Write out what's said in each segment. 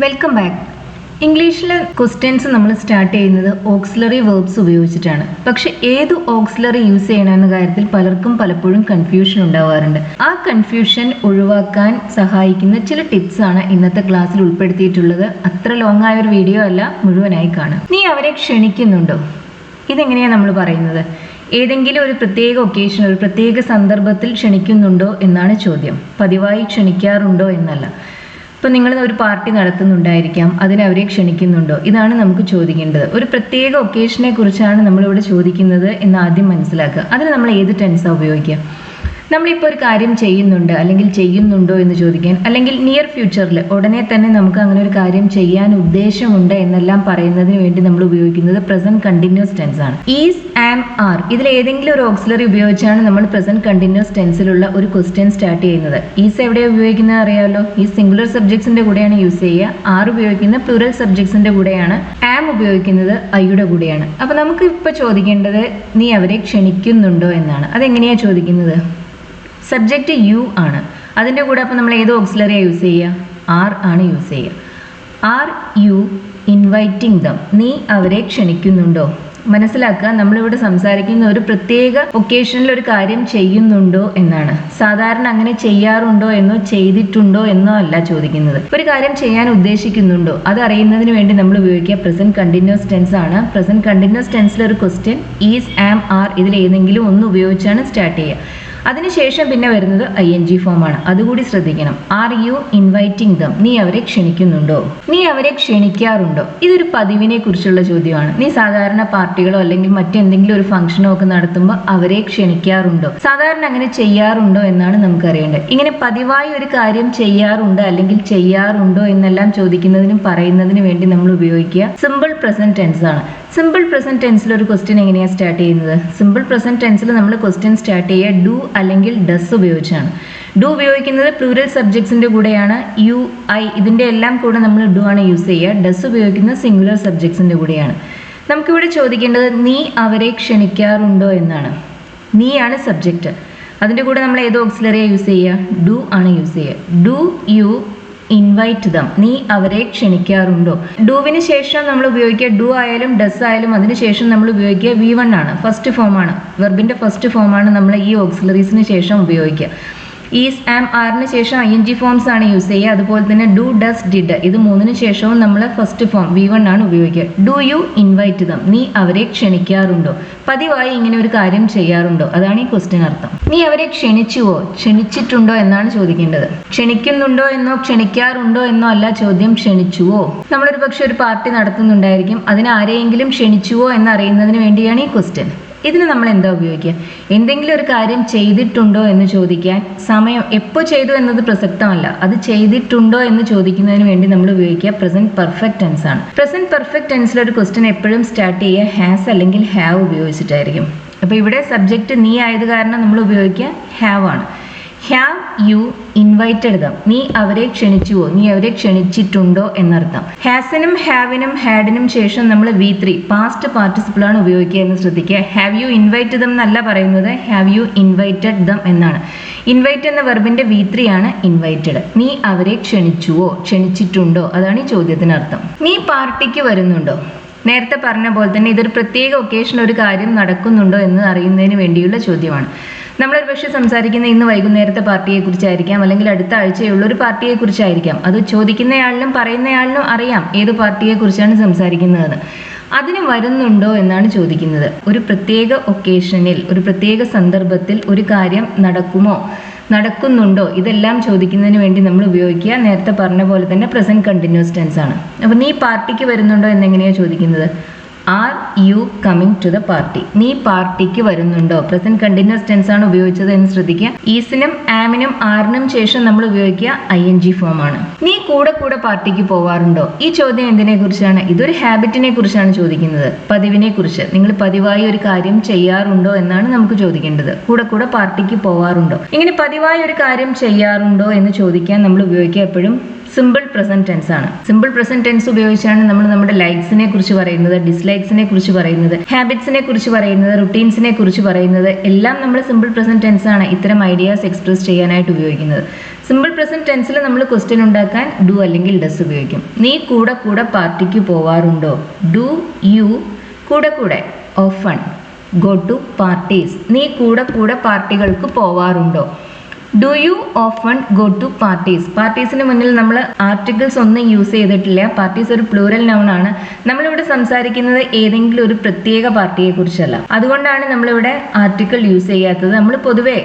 Welcome back. ഇംഗ്ലീഷിലെ questions നമ്മൾ start ചെയ്യുന്നത് ഓക്സിലറി വേർബ്സ് ഉപയോഗിച്ചിട്ടാണ്. പക്ഷെ ഏത് ഓക്സിലറി യൂസ് ചെയ്യണമെന്ന കാര്യത്തിൽ പലർക്കും പലപ്പോഴും കൺഫ്യൂഷൻ ഉണ്ടാവാറുണ്ട്. ആ കൺഫ്യൂഷൻ ഒഴിവാക്കാൻ സഹായിക്കുന്ന ചില ടിപ്സ് ആണ് ഇന്നത്തെ ക്ലാസ്സിൽ ഉൾപ്പെടുത്തിയിട്ടുള്ളത്. അത്ര ലോങ് ആയ ഒരു വീഡിയോ അല്ല, മുഴുവനായി കാണാം. നീ അവരെ ക്ഷണിക്കുന്നുണ്ടോ? ഇതെങ്ങനെയാണ് നമ്മൾ പറയുന്നത്? ഏതെങ്കിലും ഒരു പ്രത്യേക ഒക്കേഷൻ, ഒരു പ്രത്യേക സന്ദർഭത്തിൽ ക്ഷണിക്കുന്നുണ്ടോ എന്നാണ് ചോദ്യം. പതിവായി ക്ഷണിക്കാറുണ്ടോ എന്നല്ല. ഇപ്പം നിങ്ങൾ ഒരു പാർട്ടി നടത്തുന്നുണ്ടായിരിക്കാം, അതിന് അവരെ ക്ഷണിക്കുന്നുണ്ടോ? ഇതാണ് നമുക്ക് ചോദിക്കേണ്ടത്. ഒരു പ്രത്യേക ഒക്കേഷനെ കുറിച്ചാണ് നമ്മളിവിടെ ചോദിക്കുന്നത് എന്ന് ആദ്യം മനസ്സിലാക്കുക. അതിന് നമ്മൾ ഏത് ടെൻസാണ് ഉപയോഗിക്കുക? നമ്മളിപ്പോൾ ഒരു കാര്യം ചെയ്യുന്നുണ്ട് അല്ലെങ്കിൽ ചെയ്യുന്നുണ്ടോ എന്ന് ചോദിക്കാൻ, അല്ലെങ്കിൽ നിയർ ഫ്യൂച്ചറിൽ ഉടനെ തന്നെ നമുക്ക് അങ്ങനെ ഒരു കാര്യം ചെയ്യാൻ ഉദ്ദേശമുണ്ട് എന്നെല്ലാം പറയുന്നതിന് വേണ്ടി നമ്മൾ ഉപയോഗിക്കുന്നത് പ്രസന്റ് കണ്ടിന്യൂസ് ടെൻസ് ആണ്. ഈസ്, ആം, ആർ ഇതിൽ ഏതെങ്കിലും ഒരു ഓക്സിലറി ഉപയോഗിച്ചാണ് നമ്മൾ പ്രസന്റ് കണ്ടിന്യൂസ് ടെൻസിലുള്ള ഒരു ക്വസ്റ്റ്യൻ സ്റ്റാർട്ട് ചെയ്യുന്നത്. ഈസ് എവിടെയാണ് ഉപയോഗിക്കുന്നത് അറിയാമല്ലോ. ഈ സിംഗുലർ സബ്ജക്ട്സിന്റെ കൂടെയാണ് യൂസ് ചെയ്യുക. ആർ ഉപയോഗിക്കുന്ന പ്ലൂറൽ സബ്ജക്ട്സിന്റെ കൂടെയാണ്. ആം ഉപയോഗിക്കുന്നത് ഐയുടെ കൂടെയാണ്. അപ്പൊ നമുക്ക് ഇപ്പൊ ചോദിക്കേണ്ടത് നീ അവരെ ക്ഷണിക്കുന്നുണ്ടോ എന്നാണ്. അതെങ്ങനെയാ ചോദിക്കുന്നത്? സബ്ജക്റ്റ് യു ആണ്. അതിൻ്റെ കൂടെ അപ്പോൾ നമ്മൾ ഏത് ഓക്സിലറിയാണ് യൂസ് ചെയ്യുക? ആർ ആണ് യൂസ് ചെയ്യുക. Are you inviting dum? നീ അവരെ ക്ഷണിക്കുന്നുണ്ടോ? മനസ്സിലാക്കുക, നമ്മളിവിടെ സംസാരിക്കുന്ന ഒരു പ്രത്യേക ഒക്കേഷനിൽ ഒരു കാര്യം ചെയ്യുന്നുണ്ടോ എന്നാണ്. സാധാരണ അങ്ങനെ ചെയ്യാറുണ്ടോ എന്നോ ചെയ്തിട്ടുണ്ടോ എന്നോ അല്ല ചോദിക്കുന്നത്. ഒരു കാര്യം ചെയ്യാൻ ഉദ്ദേശിക്കുന്നുണ്ടോ അത് അറിയുന്നതിന് വേണ്ടി നമ്മൾ ഉപയോഗിക്കുക പ്രസന്റ് കണ്ടിന്യൂസ് ടെൻസ് ആണ്. പ്രസന്റ് കണ്ടിന്യൂസ് ടെൻസിൽ ഒരു ക്വസ്റ്റ്യൻ ഈസ്, ആം, ആർ ഇതിൽ ഏതെങ്കിലും ഒന്ന് ഉപയോഗിച്ചാണ് സ്റ്റാർട്ട് ചെയ്യുക. അതിനുശേഷം പിന്നെ വരുന്നത് ING ഫോമാണ്. അതുകൂടി ശ്രദ്ധിക്കണം. Are you inviting dum? നീ അവരെ ക്ഷണിക്കുന്നുണ്ടോ? നീ അവരെ ക്ഷണിക്കാറുണ്ടോ? ഇതൊരു പതിവിനെ കുറിച്ചുള്ള ചോദ്യമാണ്. നീ സാധാരണ പാർട്ടികളോ അല്ലെങ്കിൽ മറ്റെന്തെങ്കിലും ഒരു ഫംഗ്ഷനോ ഒക്കെ നടത്തുമ്പോൾ അവരെ ക്ഷണിക്കാറുണ്ടോ? സാധാരണ അങ്ങനെ ചെയ്യാറുണ്ടോ എന്നാണ് നമുക്കറിയേണ്ടത്. ഇങ്ങനെ പതിവായി ഒരു കാര്യം ചെയ്യാറുണ്ട് അല്ലെങ്കിൽ ചെയ്യാറുണ്ടോ എന്നെല്ലാം ചോദിക്കുന്നതിനും പറയുന്നതിന് വേണ്ടി നമ്മൾ ഉപയോഗിക്കുക സിമ്പിൾ പ്രസന്റ് ടെൻസ് ആണ്. സിമ്പിൾ പ്രസന്റ് ടെൻസിൽ ഒരു ക്വസ്റ്റ്യൻ എങ്ങനെയാണ് സ്റ്റാർട്ട് ചെയ്യുന്നത്? സിമ്പിൾ പ്രസന്റ് ടെൻസിൽ നമ്മൾ ക്വസ്റ്റ്യൻ സ്റ്റാർട്ട് ചെയ്യുക ഡു അല്ലെങ്കിൽ ഡസ് ഉപയോഗിച്ചാണ്. ഡു ഉപയോഗിക്കുന്നത് പ്ലൂറൽ സബ്ജക്ട്സിന്റെ കൂടെയാണ്. യു, ഐ ഇതിന്റെ എല്ലാം കൂടെ നമ്മൾ ഡു ആണ് യൂസ് ചെയ്യുക. ഡസ് ഉപയോഗിക്കുന്നത് സിംഗുലർ സബ്ജക്ട്സിന്റെ കൂടെയാണ്. നമുക്കിവിടെ ചോദിക്കേണ്ടത് നീ അവരെ ക്ഷണിക്കാറുണ്ടോ എന്നാണ്. നീ ആണ് സബ്ജക്റ്റ്. അതിന്റെ കൂടെ നമ്മൾ ഏത് ഓക്സിലറിയാണ് യൂസ് ചെയ്യുക? ഡു ആണ് യൂസ് ചെയ്യുക. Do you invite dum? നീ അവരെ ക്ഷണിക്കാറുണ്ടോ? ഡൂവിന് ശേഷം നമ്മൾ ഉപയോഗിക്കുക ഡു ആയാലും ഡസ് ആയാലും അതിനുശേഷം നമ്മൾ ഉപയോഗിക്കുക V1 ആണ്. ഫസ്റ്റ് ഫോമാണ്, വെർബിന്റെ ഫസ്റ്റ് ഫോമാണ് നമ്മൾ ഈ ഓക്സിലറീസിന് ശേഷം ഉപയോഗിക്കുക. ഈസ്, ആം, ആറിന് ശേഷം ING ഫോംസ് ആണ് യൂസ് ചെയ്യുക. അതുപോലെ തന്നെ ഡു, ഡസ്, ഡിഡ് ഇത് മൂന്നിന് ശേഷവും നമ്മൾ ഫസ്റ്റ് ഫോം V1 ആണ് ഉപയോഗിക്കുക. Do you invite dum? നീ അവരെ ക്ഷണിക്കാറുണ്ടോ? പതിവായി ഇങ്ങനെ ഒരു കാര്യം ചെയ്യാറുണ്ടോ? അതാണ് ഈ ക്വസ്റ്റ്യൻ അർത്ഥം. നീ അവരെ ക്ഷണിച്ചുവോ, ക്ഷണിച്ചിട്ടുണ്ടോ എന്നാണ് ചോദിക്കേണ്ടത്. ക്ഷണിക്കുന്നുണ്ടോ എന്നോ ക്ഷണിക്കാറുണ്ടോ എന്നോ അല്ല ചോദ്യം. ക്ഷണിച്ചുവോ? നമ്മളൊരു പക്ഷെ ഒരു പാർട്ടി നടത്തുന്നുണ്ടായിരിക്കും, അതിന് ആരെയെങ്കിലും ക്ഷണിച്ചുവോ എന്നറിയുന്നതിന് വേണ്ടിയാണ് ഈ ക്വസ്റ്റ്യൻ. ഇതിന് നമ്മൾ എന്താ ഉപയോഗിക്കുക? എന്തെങ്കിലും ഒരു കാര്യം ചെയ്തിട്ടുണ്ടോ എന്ന് ചോദിക്കാൻ സമയം എപ്പോൾ ചെയ്തു എന്നത് പ്രസക്തമല്ല. അത് ചെയ്തിട്ടുണ്ടോ എന്ന് ചോദിക്കുന്നതിന് വേണ്ടി നമ്മൾ ഉപയോഗിക്കുക പ്രസന്റ് പെർഫെക്റ്റ് ടെൻസ് ആണ്. പ്രസന്റ് പെർഫെക്റ്റ് ടെൻസിൽ ഒരു ക്വസ്റ്റ്യൻ എപ്പോഴും സ്റ്റാർട്ട് ചെയ്യുക ഹാസ് അല്ലെങ്കിൽ ഹാവ് ഉപയോഗിച്ചിട്ടായിരിക്കും. അപ്പോൾ ഇവിടെ സബ്ജക്റ്റ് നീ ആയത് കാരണം നമ്മൾ ഉപയോഗിക്കുക ഹാവ് ആണ്. Have you invited dum? നീ അവരെ ക്ഷണിച്ചുവോ, നീ അവരെ ക്ഷണിച്ചിട്ടുണ്ടോ എന്നർത്ഥം. ഹാസിനും ഹാവിനും ഹാഡിനും ശേഷം നമ്മൾ V3 പാസ്റ്റ് പാർട്ടിസിപ്പിൾ ആണ് ഉപയോഗിക്കുക എന്ന് ശ്രദ്ധിക്കുക. ഹാവ് യു ഇൻവൈറ്റ് ദം എന്നല്ല പറയുന്നത്, ഹാവ് യു ഇൻവൈറ്റഡ് ദം എന്നാണ്. ഇൻവൈറ്റ് എന്ന വെർബിന്റെ V3 ആണ് ഇൻവൈറ്റഡ്. നീ അവരെ ക്ഷണിച്ചുവോ, ക്ഷണിച്ചിട്ടുണ്ടോ അതാണ് ഈ ചോദ്യത്തിനർത്ഥം. നീ പാർട്ടിക്ക് വരുന്നുണ്ടോ? നേരത്തെ പറഞ്ഞ പോലെ തന്നെ ഇതൊരു പ്രത്യേക ഒക്കേഷൻ, ഒരു കാര്യം നടക്കുന്നുണ്ടോ എന്ന് അറിയുന്നതിന് വേണ്ടിയുള്ള ചോദ്യമാണ്. നമ്മളൊരു പക്ഷേ സംസാരിക്കുന്ന ഇന്ന് വൈകുന്നേരത്തെ പാർട്ടിയെ കുറിച്ചായിരിക്കാം, അല്ലെങ്കിൽ അടുത്ത ആഴ്ചയുള്ള ഒരു പാർട്ടിയെ കുറിച്ചായിരിക്കാം. അത് ചോദിക്കുന്നയാളിനും പറയുന്നയാളിനും അറിയാം ഏത് പാർട്ടിയെ കുറിച്ചാണ് സംസാരിക്കുന്നതെന്ന്. അതിന് വരുന്നുണ്ടോ എന്നാണ് ചോദിക്കുന്നത്. ഒരു പ്രത്യേക ഒക്കേഷനിൽ, ഒരു പ്രത്യേക സന്ദർഭത്തിൽ ഒരു കാര്യം നടക്കുമോ, നടക്കുന്നുണ്ടോ ഇതെല്ലാം ചോദിക്കുന്നതിന് വേണ്ടി നമ്മൾ ഉപയോഗിക്കുക നേരത്തെ പറഞ്ഞ പോലെ തന്നെ പ്രസന്റ് കണ്ടിന്യൂസ് ടെൻസ് ആണ്. അപ്പോൾ നീ പാർട്ടിക്ക് വരുന്നുണ്ടോ എന്നെങ്ങനെയാണ് ചോദിക്കുന്നത്? Are you coming to the party? നീ പാർട്ടിക്ക് വരുന്നുണ്ടോ? പ്രസന്റ് കണ്ടിന്യൂസ് ടെൻസ് ആണ് ഉപയോഗിച്ചത് എന്ന് ശ്രദ്ധിക്കുക. ഈസിനും ആമിനും ആറിനും ശേഷം നമ്മൾ ഉപയോഗിക്കുക ING ഫോം ആണ്. നീ കൂടെ കൂടെ പാർട്ടിക്ക് പോവാറുണ്ടോ? ഈ ചോദ്യം എന്തിനെ കുറിച്ചാണ്? ഇതൊരു ഹാബിറ്റിനെ കുറിച്ചാണ് ചോദിക്കുന്നത്, പതിവിനെ കുറിച്ച്. നിങ്ങൾ പതിവായി ഒരു കാര്യം ചെയ്യാറുണ്ടോ എന്നാണ് നമുക്ക് ചോദിക്കേണ്ടത്. കൂടെ കൂടെ പാർട്ടിക്ക് പോവാറുണ്ടോ? ഇങ്ങനെ പതിവായി ഒരു കാര്യം ചെയ്യാറുണ്ടോ എന്ന് ചോദിക്കാൻ നമ്മൾ ഉപയോഗിക്കുക എപ്പോഴും സിമ്പിൾ പ്രസന്റ് ടെൻസ് ആണ്. സിമ്പിൾ പ്രസന്റ് ടെൻസ് ഉപയോഗിച്ചാണ് നമ്മൾ നമ്മുടെ ലൈക്സിനെ കുറിച്ച് പറയുന്നത്, ഡിസ്ലൈക്സിനെ കുറിച്ച് പറയുന്നത്, ഹാബിറ്റ്സിനെ കുറിച്ച് പറയുന്നത്, റുട്ടീൻസിനെ കുറിച്ച് പറയുന്നത് എല്ലാം നമ്മൾ സിമ്പിൾ പ്രസന്റ് ടെൻസ് ആണ് ഇത്തരം ഐഡിയാസ് എക്സ്പ്രസ് ചെയ്യാനായിട്ട് ഉപയോഗിക്കുന്നത്. സിമ്പിൾ പ്രസന്റ് ടെൻസിൽ നമ്മൾ ക്വസ്റ്റ്യൻ ഉണ്ടാക്കാൻ ഡു അല്ലെങ്കിൽ ഡസ് ഉപയോഗിക്കും. നീ കൂടെ കൂടെ പാർട്ടിക്ക് പോവാറുണ്ടോ? ഡു യു കൂടെ കൂടെ ഓഫൺ ഗോ ടു പാർട്ടീസ്. നീ കൂടെ കൂടെ പാർട്ടികൾക്ക് പോവാറുണ്ടോ? Do you often go to parties. പാർട്ടീസിന് മുന്നിൽ നമ്മൾ ആർട്ടിക്കിൾസ് ഒന്നും യൂസ് ചെയ്തിട്ടില്ല. പാർട്ടീസ് ഒരു പ്ലൂറൽ നൗൺ ആണ്. നമ്മളിവിടെ സംസാരിക്കുന്നത് ഏതെങ്കിലും ഒരു പ്രത്യേക പാർട്ടിയെ കുറിച്ചല്ല. അതുകൊണ്ടാണ് നമ്മളിവിടെ ആർട്ടിക്കിൾ യൂസ് ചെയ്യാത്തത്. നമ്മൾ പൊതുവെ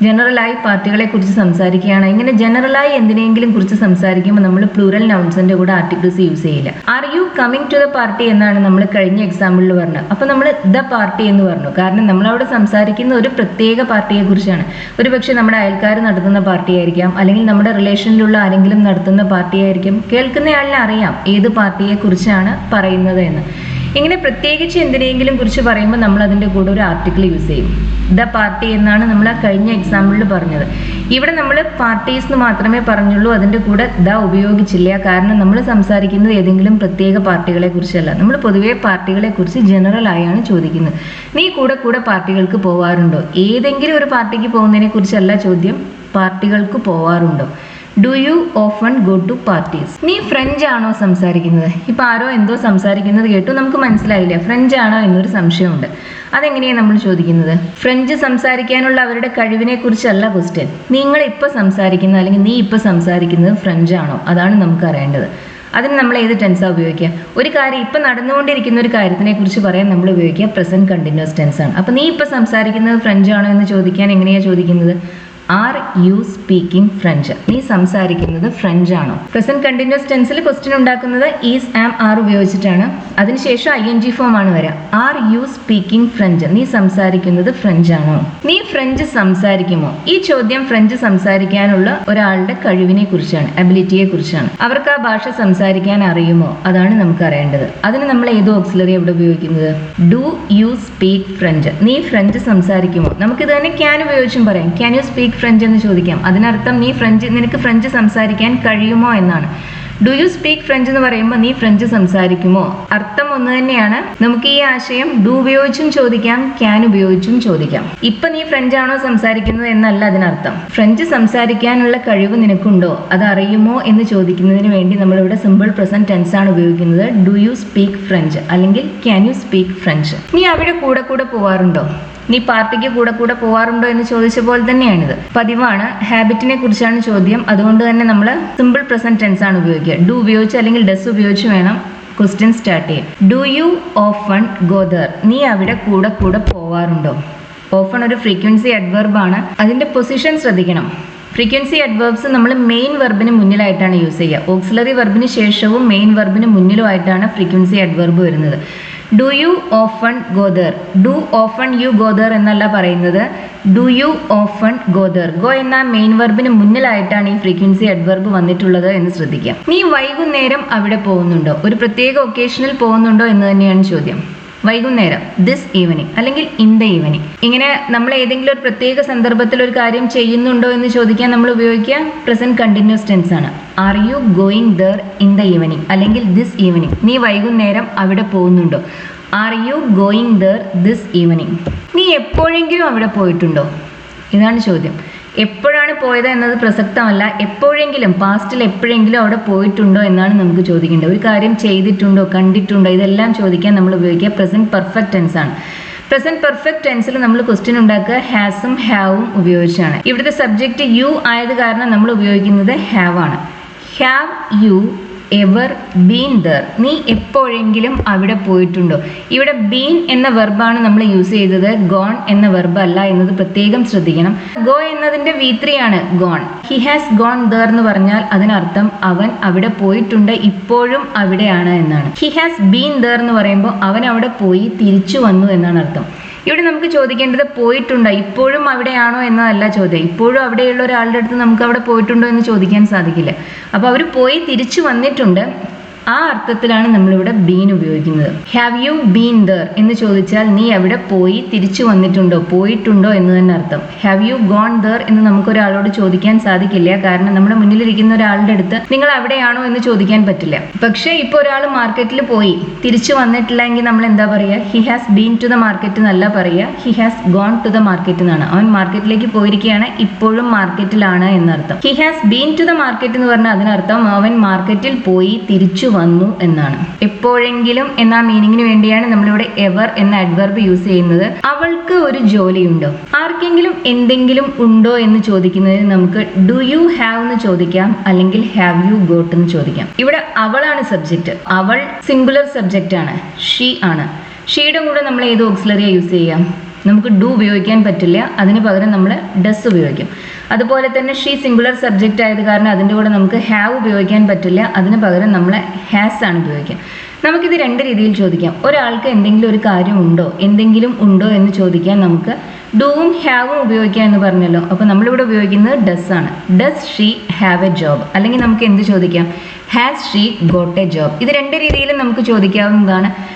ജനറലായി പാർട്ടികളെ കുറിച്ച് സംസാരിക്കുകയാണ്. ഇങ്ങനെ ജനറലായി എന്തിനെങ്കിലും കുറിച്ച് സംസാരിക്കുമ്പോൾ നമ്മൾ പ്ലൂറൽ നൗൺസിന്റെ കൂടെ ആർട്ടിക്കിൾസ് യൂസ് ചെയ്യില്ല. Are you coming to the party എന്നാണ് നമ്മൾ കഴിഞ്ഞ എക്സാമ്പിളിൽ പറഞ്ഞത്. അപ്പൊ നമ്മൾ ദ പാർട്ടി എന്ന് പറഞ്ഞു. കാരണം നമ്മളവിടെ സംസാരിക്കുന്ന ഒരു പ്രത്യേക പാർട്ടിയെ കുറിച്ചാണ്. ഒരുപക്ഷെ നമ്മുടെ അയൽക്കാർ നടത്തുന്ന പാർട്ടി ആയിരിക്കാം, അല്ലെങ്കിൽ നമ്മുടെ റിലേഷനിലുള്ള ആരെങ്കിലും നടത്തുന്ന പാർട്ടി ആയിരിക്കും. കേൾക്കുന്നയാളിനെ അറിയാം ഏത് പാർട്ടിയെ കുറിച്ചാണ് പറയുന്നത് എന്ന്. ഇങ്ങനെ പ്രത്യേകിച്ച് എന്തിനെങ്കിലും കുറിച്ച് പറയുമ്പോൾ നമ്മൾ അതിൻ്റെ കൂടെ ഒരു ആർട്ടിക്കിൾ യൂസ് ചെയ്യും. ദ പാർട്ടി എന്നാണ് നമ്മൾ ആ കഴിഞ്ഞ എക്സാമ്പിളിൽ പറഞ്ഞത്. ഇവിടെ നമ്മൾ പാർട്ടീസ് എന്ന് മാത്രമേ പറഞ്ഞുള്ളൂ, അതിൻ്റെ കൂടെ ദ ഉപയോഗിച്ചില്ല. കാരണം നമ്മൾ സംസാരിക്കുന്നത് ഏതെങ്കിലും പ്രത്യേക പാർട്ടികളെ കുറിച്ചല്ല. നമ്മൾ പൊതുവേ പാർട്ടികളെ കുറിച്ച് ജനറൽ ആയാണ് ചോദിക്കുന്നത്. നീ കൂടെ കൂടെ പാർട്ടികൾക്ക് പോവാറുണ്ടോ? ഏതെങ്കിലും ഒരു പാർട്ടിക്ക് പോകുന്നതിനെ കുറിച്ചല്ല ചോദ്യം, പാർട്ടികൾക്ക് പോവാറുണ്ടോ? Do you often go to parties. നീ ഫ്രഞ്ച് ആണോ സംസാരിക്കുന്നത്? ഇപ്പം ആരോ എന്തോ സംസാരിക്കുന്നത് കേട്ടു, നമുക്ക് മനസ്സിലായില്ല, ഫ്രഞ്ച് ആണോ എന്നൊരു സംശയമുണ്ട്. അതെങ്ങനെയാണ് നമ്മൾ ചോദിക്കുന്നത്? ഫ്രഞ്ച് സംസാരിക്കാനുള്ള അവരുടെ കഴിവിനെ കുറിച്ചല്ല ക്വസ്റ്റ്യൻ. നിങ്ങൾ ഇപ്പോൾ സംസാരിക്കുന്നത് അല്ലെങ്കിൽ നീ ഇപ്പോൾ സംസാരിക്കുന്നത് ഫ്രഞ്ച് ആണോ? അതാണ് നമുക്ക് അറിയേണ്ടത്. അതിന് നമ്മൾ ഏത് ടെൻസാണ് ഉപയോഗിക്കുക? ഒരു കാര്യം ഇപ്പം നടന്നുകൊണ്ടിരിക്കുന്ന ഒരു കാര്യത്തിനെ കുറിച്ച് പറയാൻ നമ്മൾ ഉപയോഗിക്കുക പ്രസന്റ് കണ്ടിന്യൂസ് ടെൻസ് ആണ്. അപ്പം നീ ഇപ്പോൾ സംസാരിക്കുന്നത് ഫ്രഞ്ച് ആണോ എന്ന് ചോദിക്കാൻ എങ്ങനെയാണ് ചോദിക്കുന്നത്? Are U speaking French? നീ സംസാരിക്കുന്നത് ഫ്രഞ്ച് ആണോ? പ്രസന്റ് കണ്ടിന്യൂസ് ടെൻസിൽ ക്വസ്റ്റ്യൻ ഉണ്ടാക്കുന്നത് ഈസ് ആം ആർ ഉപയോഗിച്ചിട്ടാണ്. അതിനുശേഷം ING ഫോം ആണ് വരിക. Are you speaking French? നീ സംസാരിക്കുന്നത് ഫ്രഞ്ച് ആണോ? നീ ഫ്രഞ്ച് സംസാരിക്കുമോ? ഈ ചോദ്യം ഫ്രഞ്ച് സംസാരിക്കാനുള്ള ഒരാളുടെ കഴിവിനെ കുറിച്ചാണ്, അബിലിറ്റിയെ കുറിച്ചാണ്. അവർക്ക് ആ ഭാഷ സംസാരിക്കാൻ അറിയുമോ? അതാണ് നമുക്ക് അറിയേണ്ടത്. അതിന് നമ്മൾ ഏത് ഓക്സിലറി എവിടെ ഉപയോഗിക്കുന്നത്? Do you speak French? നീ ഫ്രഞ്ച് സംസാരിക്കുമോ? നമുക്കിത് തന്നെ ക്യാൻ ഉപയോഗിച്ചും പറയാം. ക്യാൻ യു സ്പീക്ക് ഫ്രഞ്ച് എന്ന് ചോദിക്കാം. അതിനർത്ഥം നിനക്ക് ഫ്രഞ്ച് സംസാരിക്കാൻ കഴിയുമോ എന്നാണ്. ഡു യു സ്പീക്ക് ഫ്രഞ്ച് എന്ന് പറയുമ്പോൾ നീ ഫ്രഞ്ച് സംസാരിക്കുമോ? അർത്ഥം ഒന്ന് തന്നെയാണ്. നമുക്ക് ഈ ആശയം ഡു ഉപയോഗിച്ചും ചോദിക്കാം, ക്യാൻ ഉപയോഗിച്ചും ചോദിക്കാം. ഇപ്പൊ നീ ഫ്രഞ്ച് ആണോ സംസാരിക്കുന്നത് എന്നല്ല അതിനർത്ഥം. ഫ്രഞ്ച് സംസാരിക്കാനുള്ള കഴിവ് നിനക്കുണ്ടോ, അത് അറിയുമോ എന്ന് ചോദിക്കുന്നതിന് വേണ്ടി നമ്മളിവിടെ സിമ്പിൾ പ്രസന്റ് ടെൻസ് ആണ് ഉപയോഗിക്കുന്നത്. ഡു യു സ്പീക്ക് ഫ്രഞ്ച് അല്ലെങ്കിൽ ക്യാൻ യു സ്പീക്ക് ഫ്രഞ്ച്. നീ അവിടെ കൂടെ കൂടെ പോവാറുണ്ടോ? നീ പാർട്ടിക്ക് കൂടെ കൂടെ പോവാറുണ്ടോ എന്ന് ചോദിച്ച പോലെ തന്നെയാണിത്. പതിവാണ്. ഹാബിറ്റിനെ കുറിച്ചാണ് ചോദ്യം. അതുകൊണ്ട് തന്നെ നമ്മൾ സിമ്പിൾ പ്രസന്റ് ടെൻസ് ആണ് ഉപയോഗിക്കുക. ഡു ഉപയോഗിച്ച് അല്ലെങ്കിൽ ഡസ് ഉപയോഗിച്ച് വേണം ക്വസ്റ്റ്യൻ സ്റ്റാർട്ട് ചെയ്യാൻ. Do you often go there? നീ അവിടെ കൂടെ കൂടെ പോവാറുണ്ടോ? ഓഫൺ ഒരു ഫ്രീക്വൻസി അഡ്വർബ് ആണ്. അതിന്റെ പൊസിഷൻ ശ്രദ്ധിക്കണം. ഫ്രീക്വൻസി അഡ്വേർബ്സ് നമ്മൾ മെയിൻ വെർബിന് മുന്നിലായിട്ടാണ് യൂസ് ചെയ്യുക. ഓക്സിലറി വെർബിന് ശേഷവും മെയിൻ വെർബിന് മുന്നിലുമായിട്ടാണ് ഫ്രീക്വൻസി അഡ്വർബ് വരുന്നത്. Do you often go there? Do often you go there എന്നല്ല പറയുന്നത്, do you often go there. Go എന്ന മെയിൻ വെർബിന് മുന്നിലായിട്ടാണ് ഈ ഫ്രീക്വൻസി അഡ്വർബ് വന്നിട്ടുള്ളത് എന്ന് ശ്രദ്ധിക്കാം. നീ വൈകുന്നേരം അവിടെ പോകുന്നുണ്ടോ? ഒരു പ്രത്യേക ഒക്കേഷനിൽ പോകുന്നുണ്ടോ എന്ന് തന്നെയാണ് ചോദ്യം. വൈകുന്നേരം, ദിസ് ഈവനിങ് അല്ലെങ്കിൽ ഇൻ ദ ഈവനിങ്. ഇങ്ങനെ നമ്മൾ ഏതെങ്കിലും ഒരു പ്രത്യേക സന്ദർഭത്തിൽ ഒരു കാര്യം ചെയ്യുന്നുണ്ടോ എന്ന് ചോദിക്കാൻ നമ്മൾ ഉപയോഗിക്കുക പ്രസന്റ് കണ്ടിന്യൂസ് ടെൻസ് ആണ്. R you going there in the evening അല്ലെങ്കിൽ ദിസ് ഈവനിങ്? നീ വൈകുന്നേരം അവിടെ പോകുന്നുണ്ടോ? Are you going there this evening? നീ എപ്പോഴെങ്കിലും അവിടെ പോയിട്ടുണ്ടോ? ഇതാണ് ചോദ്യം. എപ്പോഴാണ് പോയത് എന്നത് പ്രസക്തമല്ല. എപ്പോഴെങ്കിലും, പാസ്റ്റിൽ എപ്പോഴെങ്കിലും അവിടെ പോയിട്ടുണ്ടോ എന്നാണ് നമുക്ക് ചോദിക്കേണ്ടത്. ഒരു കാര്യം ചെയ്തിട്ടുണ്ടോ, കണ്ടിട്ടുണ്ടോ, ഇതെല്ലാം ചോദിക്കാൻ നമ്മൾ ഉപയോഗിക്കുക പ്രസന്റ് പെർഫെക്റ്റ് ടെൻസ് ആണ്. പ്രസന്റ് പെർഫെക്റ്റ് ടെൻസിൽ നമ്മൾ ക്വസ്റ്റ്യൻ ഉണ്ടാക്കുക ഹാസും ഹാവും ഉപയോഗിച്ചാണ്. ഇവിടുത്തെ സബ്ജക്റ്റ് യു ആയത് കാരണം നമ്മൾ ഉപയോഗിക്കുന്നത് ഹാവ് ആണ്. Have you ever been there? നീ എപ്പോഴെങ്കിലും അവിടെ പോയിട്ടുണ്ടോ? ഇവിടെ ബീൻ എന്ന വെർബാണ് നമ്മൾ യൂസ് ചെയ്തത്, ഗോൺ എന്ന വെർബ് അല്ല എന്നത് പ്രത്യേകം ശ്രദ്ധിക്കണം. ഗോ എന്നതിന്റെ V3 ആണ് gone. He has gone there എന്ന് പറഞ്ഞാൽ അതിനർത്ഥം അവൻ അവിടെ പോയിട്ടുണ്ട്, ഇപ്പോഴും അവിടെയാണ് എന്നാണ്. ഹി ഹാസ് ബീൻ ദർ എന്ന് പറയുമ്പോൾ അവൻ അവിടെ പോയി തിരിച്ചു വന്നു എന്നാണ് അർത്ഥം. ഇവിടെ നമുക്ക് ചോദിക്കേണ്ടത് പോയിട്ടുണ്ടോ, ഇപ്പോഴും അവിടെയാണോ എന്നതല്ല ചോദ്യം. ഇപ്പോഴും അവിടെയുള്ള ഒരാളുടെ അടുത്ത് നമുക്ക് അവിടെ പോയിട്ടുണ്ടോ എന്ന് ചോദിക്കാൻ സാധിക്കില്ല. അപ്പോൾ അവർ പോയി തിരിച്ചു വന്നിട്ടുണ്ട്, ആ അർത്ഥത്തിലാണ് നമ്മളിവിടെ ബീൻ ഉപയോഗിക്കുന്നത്. ഹാവ് യു ബീൻ ദർ എന്ന് ചോദിച്ചാൽ നീ എവിടെ പോയി, തിരിച്ചു വന്നിട്ടുണ്ടോ, പോയിട്ടുണ്ടോ എന്ന് തന്നെ അർത്ഥം. ഹാവ് യു ഗോൺ ദർ എന്ന് നമുക്കൊരാളോട് ചോദിക്കാൻ സാധിക്കില്ല. കാരണം നമ്മുടെ മുന്നിലിരിക്കുന്ന ഒരാളുടെ അടുത്ത് നിങ്ങൾ അവിടെയാണോ എന്ന് ചോദിക്കാൻ പറ്റില്ല. പക്ഷേ ഇപ്പോൾ ഒരാൾ മാർക്കറ്റിൽ പോയി തിരിച്ചു വന്നിട്ടില്ല എങ്കിൽ നമ്മൾ എന്താ പറയുക? He has been to the market എന്നല്ല പറയുക, he has gone to the market എന്നാണ്. അവൻ മാർക്കറ്റിലേക്ക് പോയിരിക്കുകയാണ്, ഇപ്പോഴും മാർക്കറ്റിലാണ് എന്നർത്ഥം. He has been to the market എന്ന് പറഞ്ഞാൽ അതിനർത്ഥം അവൻ മാർക്കറ്റിൽ പോയി തിരിച്ചു വന്നു എന്നാണ്. എപ്പോഴെങ്കിലും എന്ന മീനിങ്ങിന് വേണ്ടിയാണ് നമ്മളിവിടെ എവർ എന്ന അഡ്വർബ് യൂസ് ചെയ്യുന്നത്. അവൾക്ക് ഒരു ജോലിയുണ്ടോ? ആർക്കെങ്കിലും എന്തെങ്കിലും ഉണ്ടോ എന്ന് ചോദിക്കുന്നതിന് നമുക്ക് ഡു യു ഹാവ് എന്ന് ചോദിക്കാം, അല്ലെങ്കിൽ ഹാവ് യു ഗോട്ട് എന്ന് ചോദിക്കാം. ഇവിടെ അവളാണ് സബ്ജക്റ്റ്. അവൾ സിംഗുലർ സബ്ജക്റ്റ് ആണ്, ഷീ ആണ്. ഷീയുടെ കൂടെ നമ്മൾ ഏത് ഓക്സിലറിയാണ് യൂസ് ചെയ്യാം? നമുക്ക് ഡു ഉപയോഗിക്കാൻ പറ്റില്ല, അതിന് പകരം നമ്മൾ ഡസ് ഉപയോഗിക്കും. അതുപോലെ തന്നെ ഷീ സിംഗുലർ സബ്ജക്റ്റ് ആയത് കാരണം അതിൻ്റെ കൂടെ നമുക്ക് ഹാവ് ഉപയോഗിക്കാൻ പറ്റില്ല, അതിന് പകരം നമ്മൾ ഹാസ് ആണ് ഉപയോഗിക്കുക. നമുക്കിത് രണ്ട് രീതിയിൽ ചോദിക്കാം. ഒരാൾക്ക് എന്തെങ്കിലും ഒരു കാര്യം ഉണ്ടോ, എന്തെങ്കിലും ഉണ്ടോ എന്ന് ചോദിക്കാൻ നമുക്ക് ഡൂവും ഹാവും ഉപയോഗിക്കാം എന്ന് പറഞ്ഞല്ലോ. അപ്പോൾ നമ്മളിവിടെ ഉപയോഗിക്കുന്നത് ഡസ് ആണ്. Does she have a job? അല്ലെങ്കിൽ നമുക്ക് എന്ത് ചോദിക്കാം? Has she got a job? ഇത് രണ്ട് രീതിയിലും നമുക്ക് ചോദിക്കാവുന്നതാണ്.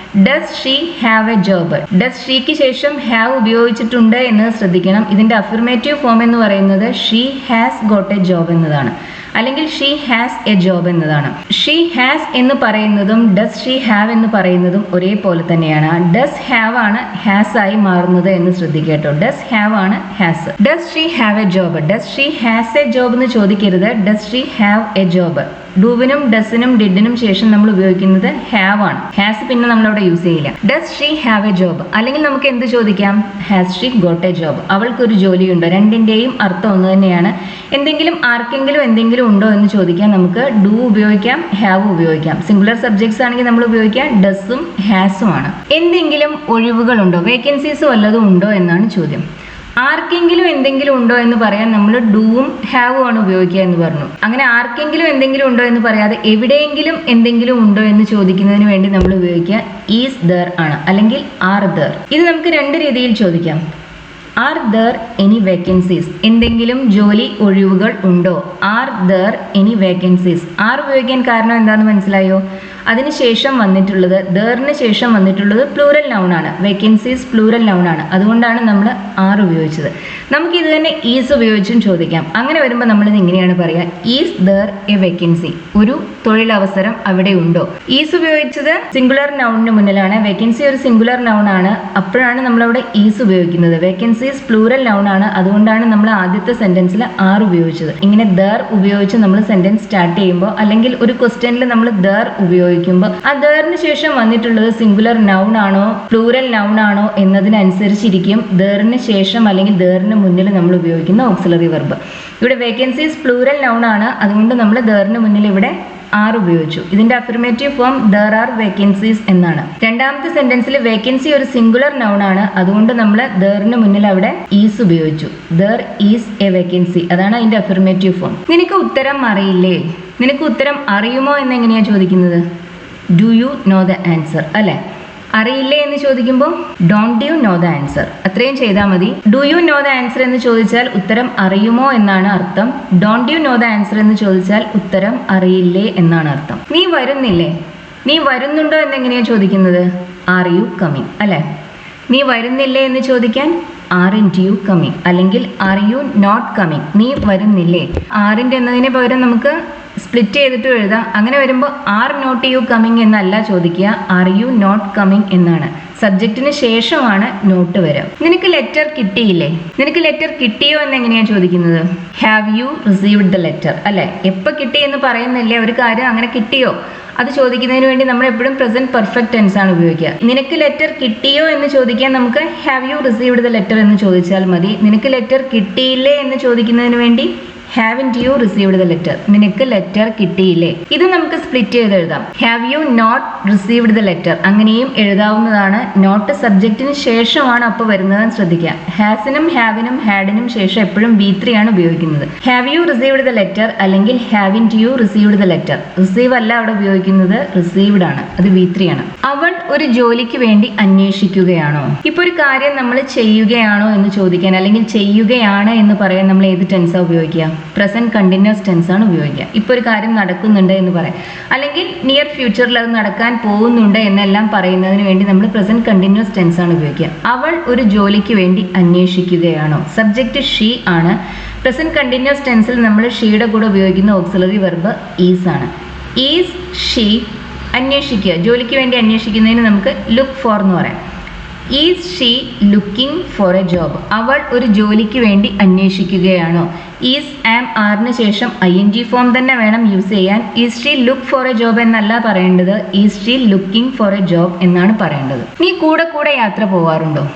Does she have a job? Does ഷീക്ക് ശേഷം ഹാവ് ഉപയോഗിച്ചിട്ടുണ്ട് എന്ന് ശ്രദ്ധിക്കണം. ഇതിന്റെ അഫിർമേറ്റീവ് ഫോം എന്ന് പറയുന്നത് she has got a job എന്നതാണ്, അല്ലെങ്കിൽ ഷീ ഹാസ് എ ജോബ് എന്നതാണ്. ഷീ ഹാസ് എന്ന് പറയുന്നതും ഡസ് ഷീ ഹാവ് എന്ന് പറയുന്നതും ഒരേപോലെ തന്നെയാണ്. ഡസ് ഹാവ് ആണ് ഹാസ് ആയി മാറുന്നത് എന്ന് ശ്രദ്ധിക്കട്ടോ. ഡസ് ഹാവ് ആണ് has. Does she have a job? Does she has a job എന്ന് ചോദിക്കരുത്, does she have a job. ഡൂവിനും ഡസിനും ഡിഡിനും ശേഷം നമ്മൾ ഉപയോഗിക്കുന്നത് ഹാവ് ആണ്. ഹാസ് പിന്നെ നമ്മളവിടെ യൂസ് ചെയ്യില്ല. Does she have a job? അല്ലെങ്കിൽ നമുക്ക് എന്ത് ചോദിക്കാം? Has she got a job? അവൾക്കൊരു ജോലിയുണ്ടോ? രണ്ടിന്റെയും അർത്ഥം ഒന്ന് തന്നെയാണ്. എന്തെങ്കിലും ആർക്കെങ്കിലും എന്തെങ്കിലും ഉണ്ടോ എന്ന് ചോദിക്കാൻ നമുക്ക് ഡു ഉപയോഗിക്കാം, ഹാവ് ഉപയോഗിക്കാം. സിംഗുലർ സബ്ജക്ട്സ് ആണെങ്കിൽ നമ്മൾ ഉപയോഗിക്കാം ഡസും ഹാസും ആണ്. എന്തെങ്കിലും ഒഴിവുകളുണ്ടോ, വേക്കൻസീസ് വല്ലതും ഉണ്ടോ എന്നാണ് ചോദ്യം. ആർക്കെങ്കിലും എന്തെങ്കിലും ഉണ്ടോ എന്ന് പറയാൻ നമ്മൾ ഡൂവും ഹാവും ആണ് ഉപയോഗിക്കുക എന്ന് പറഞ്ഞു. അങ്ങനെ ആർക്കെങ്കിലും എന്തെങ്കിലും ഉണ്ടോ എന്ന് പറയാതെ എവിടെയെങ്കിലും എന്തെങ്കിലും ഉണ്ടോ എന്ന് ചോദിക്കുന്നതിന് വേണ്ടി നമ്മൾ ഉപയോഗിക്കുക ഈസ് ദർ ആണ്, അല്ലെങ്കിൽ ആർ ദർ. ഇത് നമുക്ക് രണ്ട് രീതിയിൽ ചോദിക്കാം. Are there any vacancies? എന്തെങ്കിലും ജോലി ഒഴിവുകൾ ഉണ്ടോ? Are there any vacancies? Are ഉപയോഗിക്കാൻ കാരണം എന്താണെന്ന് മനസ്സിലായോ? അതിനുശേഷം വന്നിട്ടുള്ളത്, ദറിന് ശേഷം വന്നിട്ടുള്ളത് പ്ലൂറൽ നൗൺ ആണ്. വേക്കൻസീസ് പ്ലൂറൽ നൗൺ ആണ്, അതുകൊണ്ടാണ് നമ്മൾ ആർ ഉപയോഗിച്ചത്. നമുക്ക് ഇത് തന്നെ ഈസ് ഉപയോഗിച്ചും ചോദിക്കാം. അങ്ങനെ വരുമ്പോൾ നമ്മളിത് ഇങ്ങനെയാണ് പറയുക, ഈസ് ദർ എ വേക്കൻസി? ഒരു തൊഴിലവസരം അവിടെ ഉണ്ടോ? ഈസ് ഉപയോഗിച്ചത് സിംഗുലർ നൗണിന് മുന്നിലാണ്. വേക്കൻസി ഒരു സിംഗുലർ നൗൺ ആണ്, അപ്പോഴാണ് നമ്മളവിടെ ഈസ് ഉപയോഗിക്കുന്നത്. വേക്കൻസീസ് പ്ലൂറൽ നൗൺ ആണ്, അതുകൊണ്ടാണ് നമ്മൾ ആദ്യത്തെ സെന്റൻസിൽ ആർ ഉപയോഗിച്ചത്. ഇങ്ങനെ ദർ ഉപയോഗിച്ച് നമ്മൾ സെന്റൻസ് സ്റ്റാർട്ട് ചെയ്യുമ്പോൾ, അല്ലെങ്കിൽ ഒരു ക്വസ്റ്റ്യനിൽ നമ്മൾ ദർ ഉപയോഗിക്കുമ്പോൾ ആ ദറിന് ശേഷം വന്നിട്ടുള്ളത് സിംഗുലർ നൗൺ ആണോ പ്ലൂറൽ നൗൺ ആണോ എന്നതിനനുസരിച്ചിരിക്കും ദറിന് ശേഷം അല്ലെങ്കിൽ ദറിന് മുന്നിൽ നമ്മൾ ഉപയോഗിക്കുന്ന ഓക്സിലറി വെർബ്. ഇവിടെ വേക്കൻസീസ് പ്ലൂറൽ നൗൺ ആണ്, അതുകൊണ്ട് നമ്മൾ ദറിന് മുന്നിൽ ഇവിടെ ആർ ഉപയോഗിച്ചു. ഇതിന്റെ affirmative form there are vacancies എന്നാണ്. രണ്ടാമത്തെ സെന്റൻസിൽ വേക്കൻസി ഒരു സിംഗുലർ നൗൺ ആണ്, അതുകൊണ്ട് നമ്മൾ ദറിന് മുന്നിൽ അവിടെ ഈസ് ഉപയോഗിച്ചു. ദർ ഈസ് എ വേക്കൻസി, അതാണ് അതിന്റെ അഫിർമേറ്റീവ് ഫോം. നിനക്ക് ഉത്തരം അറിയില്ലേ? നിനക്ക് ഉത്തരം അറിയുമോ എന്നെങ്ങനെയാ ചോദിക്കുന്നത്? Do you know the answer അല്ലെ? അറിയില്ലേ എന്ന് ചോദിക്കുമ്പോൾ don't you know the answer, അത്രയും ചെയ്താൽ മതി. Do you know the answer എന്ന് ചോദിച്ചാൽ ഉത്തരം അറിയുമോ എന്നാണ് അർത്ഥം. Don't you know the answer എന്ന് ചോദിച്ചാൽ ഉത്തരം അറിയില്ലേ എന്നാണ് അർത്ഥം. നീ വരുന്നില്ലേ? നീ വരുന്നുണ്ടോ എന്നെങ്ങനെയാ ചോദിക്കുന്നത്? ആർ യു കമ്മിങ് അല്ലെ? നീ വരുന്നില്ലേ എന്ന് ചോദിക്കാൻ ആറിൻറ്റ് യു കമ്മിങ്, അല്ലെങ്കിൽ ആർ യു നോട്ട് കമ്മിങ്? നീ വരുന്നില്ലേ? ആറിൻ്റെ എന്നതിന് പകരം നമുക്ക് സ്പ്ലിറ്റ് ചെയ്തിട്ട് എഴുതാം. അങ്ങനെ വരുമ്പോൾ ആർ നോട്ട് യു കമ്മിങ് എന്നല്ല ചോദിക്കുക, ആർ യു നോട്ട് കമ്മിങ് എന്നാണ്. സബ്ജക്റ്റിന് ശേഷമാണ് നോട്ട് വരിക. നിനക്ക് ലെറ്റർ കിട്ടിയില്ലേ? നിനക്ക് ലെറ്റർ കിട്ടിയോ എന്നെങ്ങനെയാണ് ചോദിക്കുന്നത്? Have you received the letter അല്ലെ? എപ്പോൾ കിട്ടി എന്ന് പറയുന്നില്ലേ ഒരു കാര്യം, അങ്ങനെ കിട്ടിയോ അത് ചോദിക്കുന്നതിന് വേണ്ടി നമ്മൾ എപ്പോഴും പ്രസന്റ് പെർഫെക്റ്റ് ടെൻസ് ആണ് ഉപയോഗിക്കുക. നിനക്ക് ലെറ്റർ കിട്ടിയോ എന്ന് ചോദിക്കാൻ നമുക്ക് have you received the letter എന്ന് ചോദിച്ചാൽ മതി. നിനക്ക് ലെറ്റർ കിട്ടിയില്ലേ എന്ന് ചോദിക്കുന്നതിന് വേണ്ടി haven't you received the letter? നിനക്ക് ലെറ്റർ കിട്ടിയില്ലേ? ഇത് നമുക്ക് സ്പ്ലിറ്റ് ചെയ്ത് എഴുതാം. Have you not received the letter അങ്ങനെയും എഴുതാവുന്നതാണ്. നോട്ട് സബ്ജക്റ്റിന് ശേഷമാണ് അപ്പോൾ വരുന്നതെന്ന് ശ്രദ്ധിക്കുക. ഹാസിനും ഹാവിനും ഹാഡിനും ശേഷം എപ്പോഴും V3 ആണ് ഉപയോഗിക്കുന്നത്. Have you received the letter അല്ലെങ്കിൽ haven't you received the letter. Receive അല്ല അവിടെ ഉപയോഗിക്കുന്നത്, റിസീവ്ഡ് ആണ്, അത് V3 ആണ്. അവൾ ഒരു ജോലിക്ക് വേണ്ടി അന്വേഷിക്കുകയാണോ? ഇപ്പൊ ഒരു കാര്യം നമ്മൾ ചെയ്യുകയാണോ എന്ന് ചോദിക്കാൻ അല്ലെങ്കിൽ ചെയ്യുകയാണ് എന്ന് പറയാൻ നമ്മൾ ഏത് ടെൻസാ ഉപയോഗിക്കുക? പ്രസന്റ് കണ്ടിന്യൂസ് ടെൻസ് ആണ് ഉപയോഗിക്കുക. ഇപ്പോൾ ഒരു കാര്യം നടക്കുന്നുണ്ട് എന്ന് പറയാം, അല്ലെങ്കിൽ നിയർ ഫ്യൂച്ചറിൽ അത് നടക്കാൻ പോകുന്നുണ്ട് എന്നെല്ലാം പറയുന്നതിന് വേണ്ടി നമ്മൾ പ്രസന്റ് കണ്ടിന്യൂസ് ടെൻസ് ആണ് ഉപയോഗിക്കുക. അവൾ ഒരു ജോലിക്ക് വേണ്ടി അന്വേഷിക്കുകയാണോ? സബ്ജക്റ്റ് ഷീ ആണ്. പ്രസന്റ് കണ്ടിന്യൂസ് ടെൻസിൽ നമ്മൾ ഷീയുടെ കൂടെ ഉപയോഗിക്കുന്ന ഓക്സിലറി വെർബ് ഈസ് ആണ്. ഈസ് ഷീ അന്വേഷിക്കുക, ജോലിക്ക് വേണ്ടി അന്വേഷിക്കുന്നതിന് നമുക്ക് ലുക്ക് ഫോർ എന്ന് പറയാം. Is she looking for A job? അവൾ ഒരു ജോലിക്ക് വേണ്ടി അന്വേഷിക്കുകയാണോ? ഈസ് ആം ആറിന് ശേഷം ING ഫോം തന്നെ വേണം യൂസ് ചെയ്യാൻ. Is she look for A job എന്നല്ല പറയേണ്ടത്, is she looking for A job എന്നാണ് പറയേണ്ടത്. നീ കൂടെ കൂടെ യാത്ര പോവാറുണ്ടോ?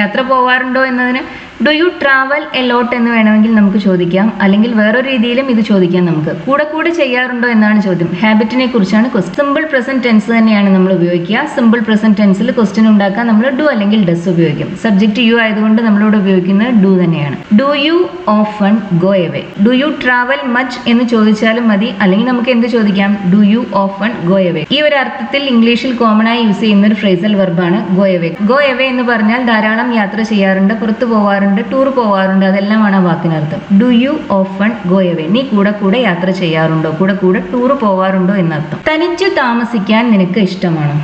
യാത്ര പോവാറുണ്ടോ എന്നതിന് do you travel a lot എന്ന് വേണമെങ്കിൽ നമുക്ക് ചോദിക്കാം, അല്ലെങ്കിൽ വേറൊരു രീതിയിലും ഇത് ചോദിക്കാം. നമുക്ക് കൂടെ കൂടെ ചെയ്യാറുണ്ടോ എന്നാണ് ചോദ്യം. ഹാബിറ്റിനെ കുറിച്ചാണ് ക്വസ്റ്റ്യൻ. സിമ്പിൾ പ്രസന്റ് ടെൻസ് തന്നെയാണ് നമ്മൾ ഉപയോഗിക്കുക. സിമ്പിൾ പ്രസന്റ് ടെൻസിൽ ക്വസ്റ്റ്യൻ ഉണ്ടാക്കാൻ നമ്മൾ ഡു അല്ലെങ്കിൽ ഡസ് ഉപയോഗിക്കും. സബ്ജക്റ്റ് യു ആയതുകൊണ്ട് നമ്മളിവിടെ ഉപയോഗിക്കുന്നത് ഡു തന്നെയാണ്. Do you often go away? Do you travel much എന്ന് ചോദിച്ചാലും മതി, അല്ലെങ്കിൽ നമുക്ക് എന്ത് ചോദിക്കാം? Do you often go away. ഈ ഒരു അർത്ഥത്തിൽ ഇംഗ്ലീഷിൽ കോമൺ ആയി യൂസ് ചെയ്യുന്ന ഒരു ഫ്രേസൽ വെർബാണ് ഗോ എവേ. ഗോ എവേ എന്ന് പറഞ്ഞാൽ ധാരാളം യാത്ര ചെയ്യാറുണ്ട്, പുറത്തു പോവാറുണ്ട്, ടൂർ പോവാറുണ്ട്, അതെല്ലാമാണ് ആ വാക്കിനർത്ഥം. Do you often go away? നീ കൂടെ കൂടെ യാത്ര ചെയ്യാറുണ്ടോ, കൂടെ കൂടെ ടൂർ പോവാറുണ്ടോ എന്നർത്ഥം. തനിച്ച് താമസിക്കാൻ നിനക്ക് ഇഷ്ടമാണോ?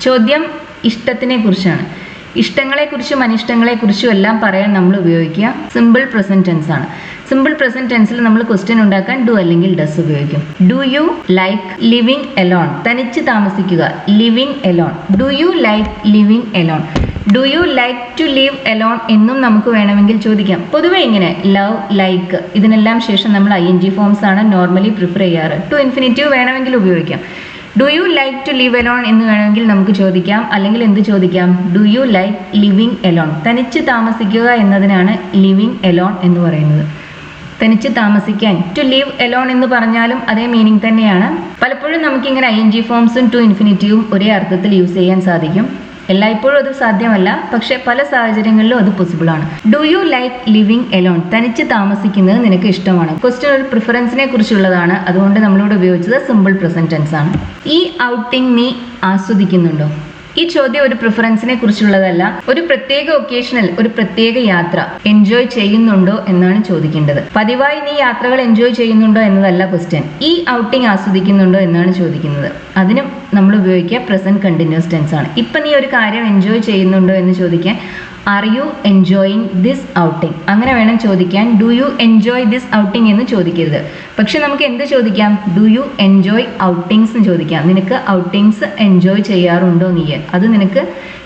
ചോദ്യം ഇഷ്ടത്തിനെ കുറിച്ചാണ്. ഇഷ്ടങ്ങളെക്കുറിച്ചും അനിഷ്ടങ്ങളെക്കുറിച്ചും എല്ലാം പറയാൻ നമ്മൾ ഉപയോഗിക്കുക സിമ്പിൾ പ്രസന്റ് ടെൻസ് ആണ്. സിമ്പിൾ പ്രസന്റ് ടെൻസിൽ നമ്മൾ ക്വസ്റ്റ്യൻ ഉണ്ടാക്കാൻ ഡു അല്ലെങ്കിൽ ഡസ് ഉപയോഗിക്കും. Do you like living alone? തനിച്ച് താമസിക്കുക, living alone. Do you like living alone? Do you like to live alone എന്നും നമുക്ക് വേണമെങ്കിൽ ചോദിക്കാം. പൊതുവെ ഇങ്ങനെ ലവ്, ലൈക്ക് ഇതിനെല്ലാം ശേഷം നമ്മൾ ING ഫോംസ് ആണ് നോർമലി പ്രിഫർ ചെയ്യാറ്. ടു ഇൻഫിനിറ്റീവ് വേണമെങ്കിൽ ഉപയോഗിക്കാം. Do you like to live alone എന്ന് വേണമെങ്കിൽ നമുക്ക് ചോദിക്കാം, അല്ലെങ്കിൽ എന്ത് ചോദിക്കാം? Do you like living alone? തനിച്ച് താമസിക്കുക എന്നതിനാണ് ലിവിങ് എലോൺ എന്ന് പറയുന്നത്. തനിച്ച് താമസിക്കാൻ ടു ലിവ് എലോൺ എന്ന് പറഞ്ഞാലും അതേ മീനിങ് തന്നെയാണ്. പലപ്പോഴും നമുക്കിങ്ങനെ ING ഫോംസും ടു ഇൻഫിനിറ്റീവും ഒരേ അർത്ഥത്തിൽ യൂസ് ചെയ്യാൻ സാധിക്കും. എല്ലായ്പ്പോഴും അത് സാധ്യമല്ല, പക്ഷെ പല സാഹചര്യങ്ങളിലും അത് പോസിബിൾ ആണ്. Do you like living alone? തനിച്ച് താമസിക്കുന്നത് നിനക്ക് ഇഷ്ടമാണ്. ക്വസ്റ്റ്യൻ ഒരു പ്രിഫറൻസിനെ കുറിച്ചുള്ളതാണ്, അതുകൊണ്ട് നമ്മളിവിടെ ഉപയോഗിച്ചത് സിമ്പിൾ പ്രസന്റ് ടെൻസ് ആണ്. ഈ ഔട്ടിംഗ് നീ ആസ്വദിക്കുന്നുണ്ടോ? ഈ ചോദ്യം ഒരു പ്രിഫറൻസിനെ കുറിച്ചുള്ളതല്ല, ഒരു പ്രത്യേക ഒക്കേഷനിൽ ഒരു പ്രത്യേക യാത്ര എൻജോയ് ചെയ്യുന്നുണ്ടോ എന്നാണ് ചോദിക്കേണ്ടത്. പതിവായി നീ യാത്രകൾ എൻജോയ് ചെയ്യുന്നുണ്ടോ എന്നതല്ല ക്വസ്റ്റ്യൻ. ഈ ഔട്ടിംഗ് ആസ്വദിക്കുന്നുണ്ടോ എന്നാണ് ചോദിക്കുന്നത്. അതിനും നമ്മൾ ഉപയോഗിക്കുക പ്രസന്റ് കണ്ടിന്യൂസ് ടെൻസ് ആണ്. ഇപ്പം നീ ഒരു കാര്യം എൻജോയ് ചെയ്യുന്നുണ്ടോ എന്ന് ചോദിക്കാൻ are you enjoying this outing അങ്ങനെ വേണം ചോദിക്കാൻ. Do you enjoy this outing എന്ന് ചോദിക്കരുത്. പക്ഷെ നമുക്ക് എന്ത് ചോദിക്കാം? ഡു യു എൻജോയ് ഔട്ടിങ്സ് എന്ന് ചോദിക്കാം. നിനക്ക് ഔട്ടിങ്സ് എൻജോയ് ചെയ്യാറുണ്ടോ നീ? അത് നിനക്ക്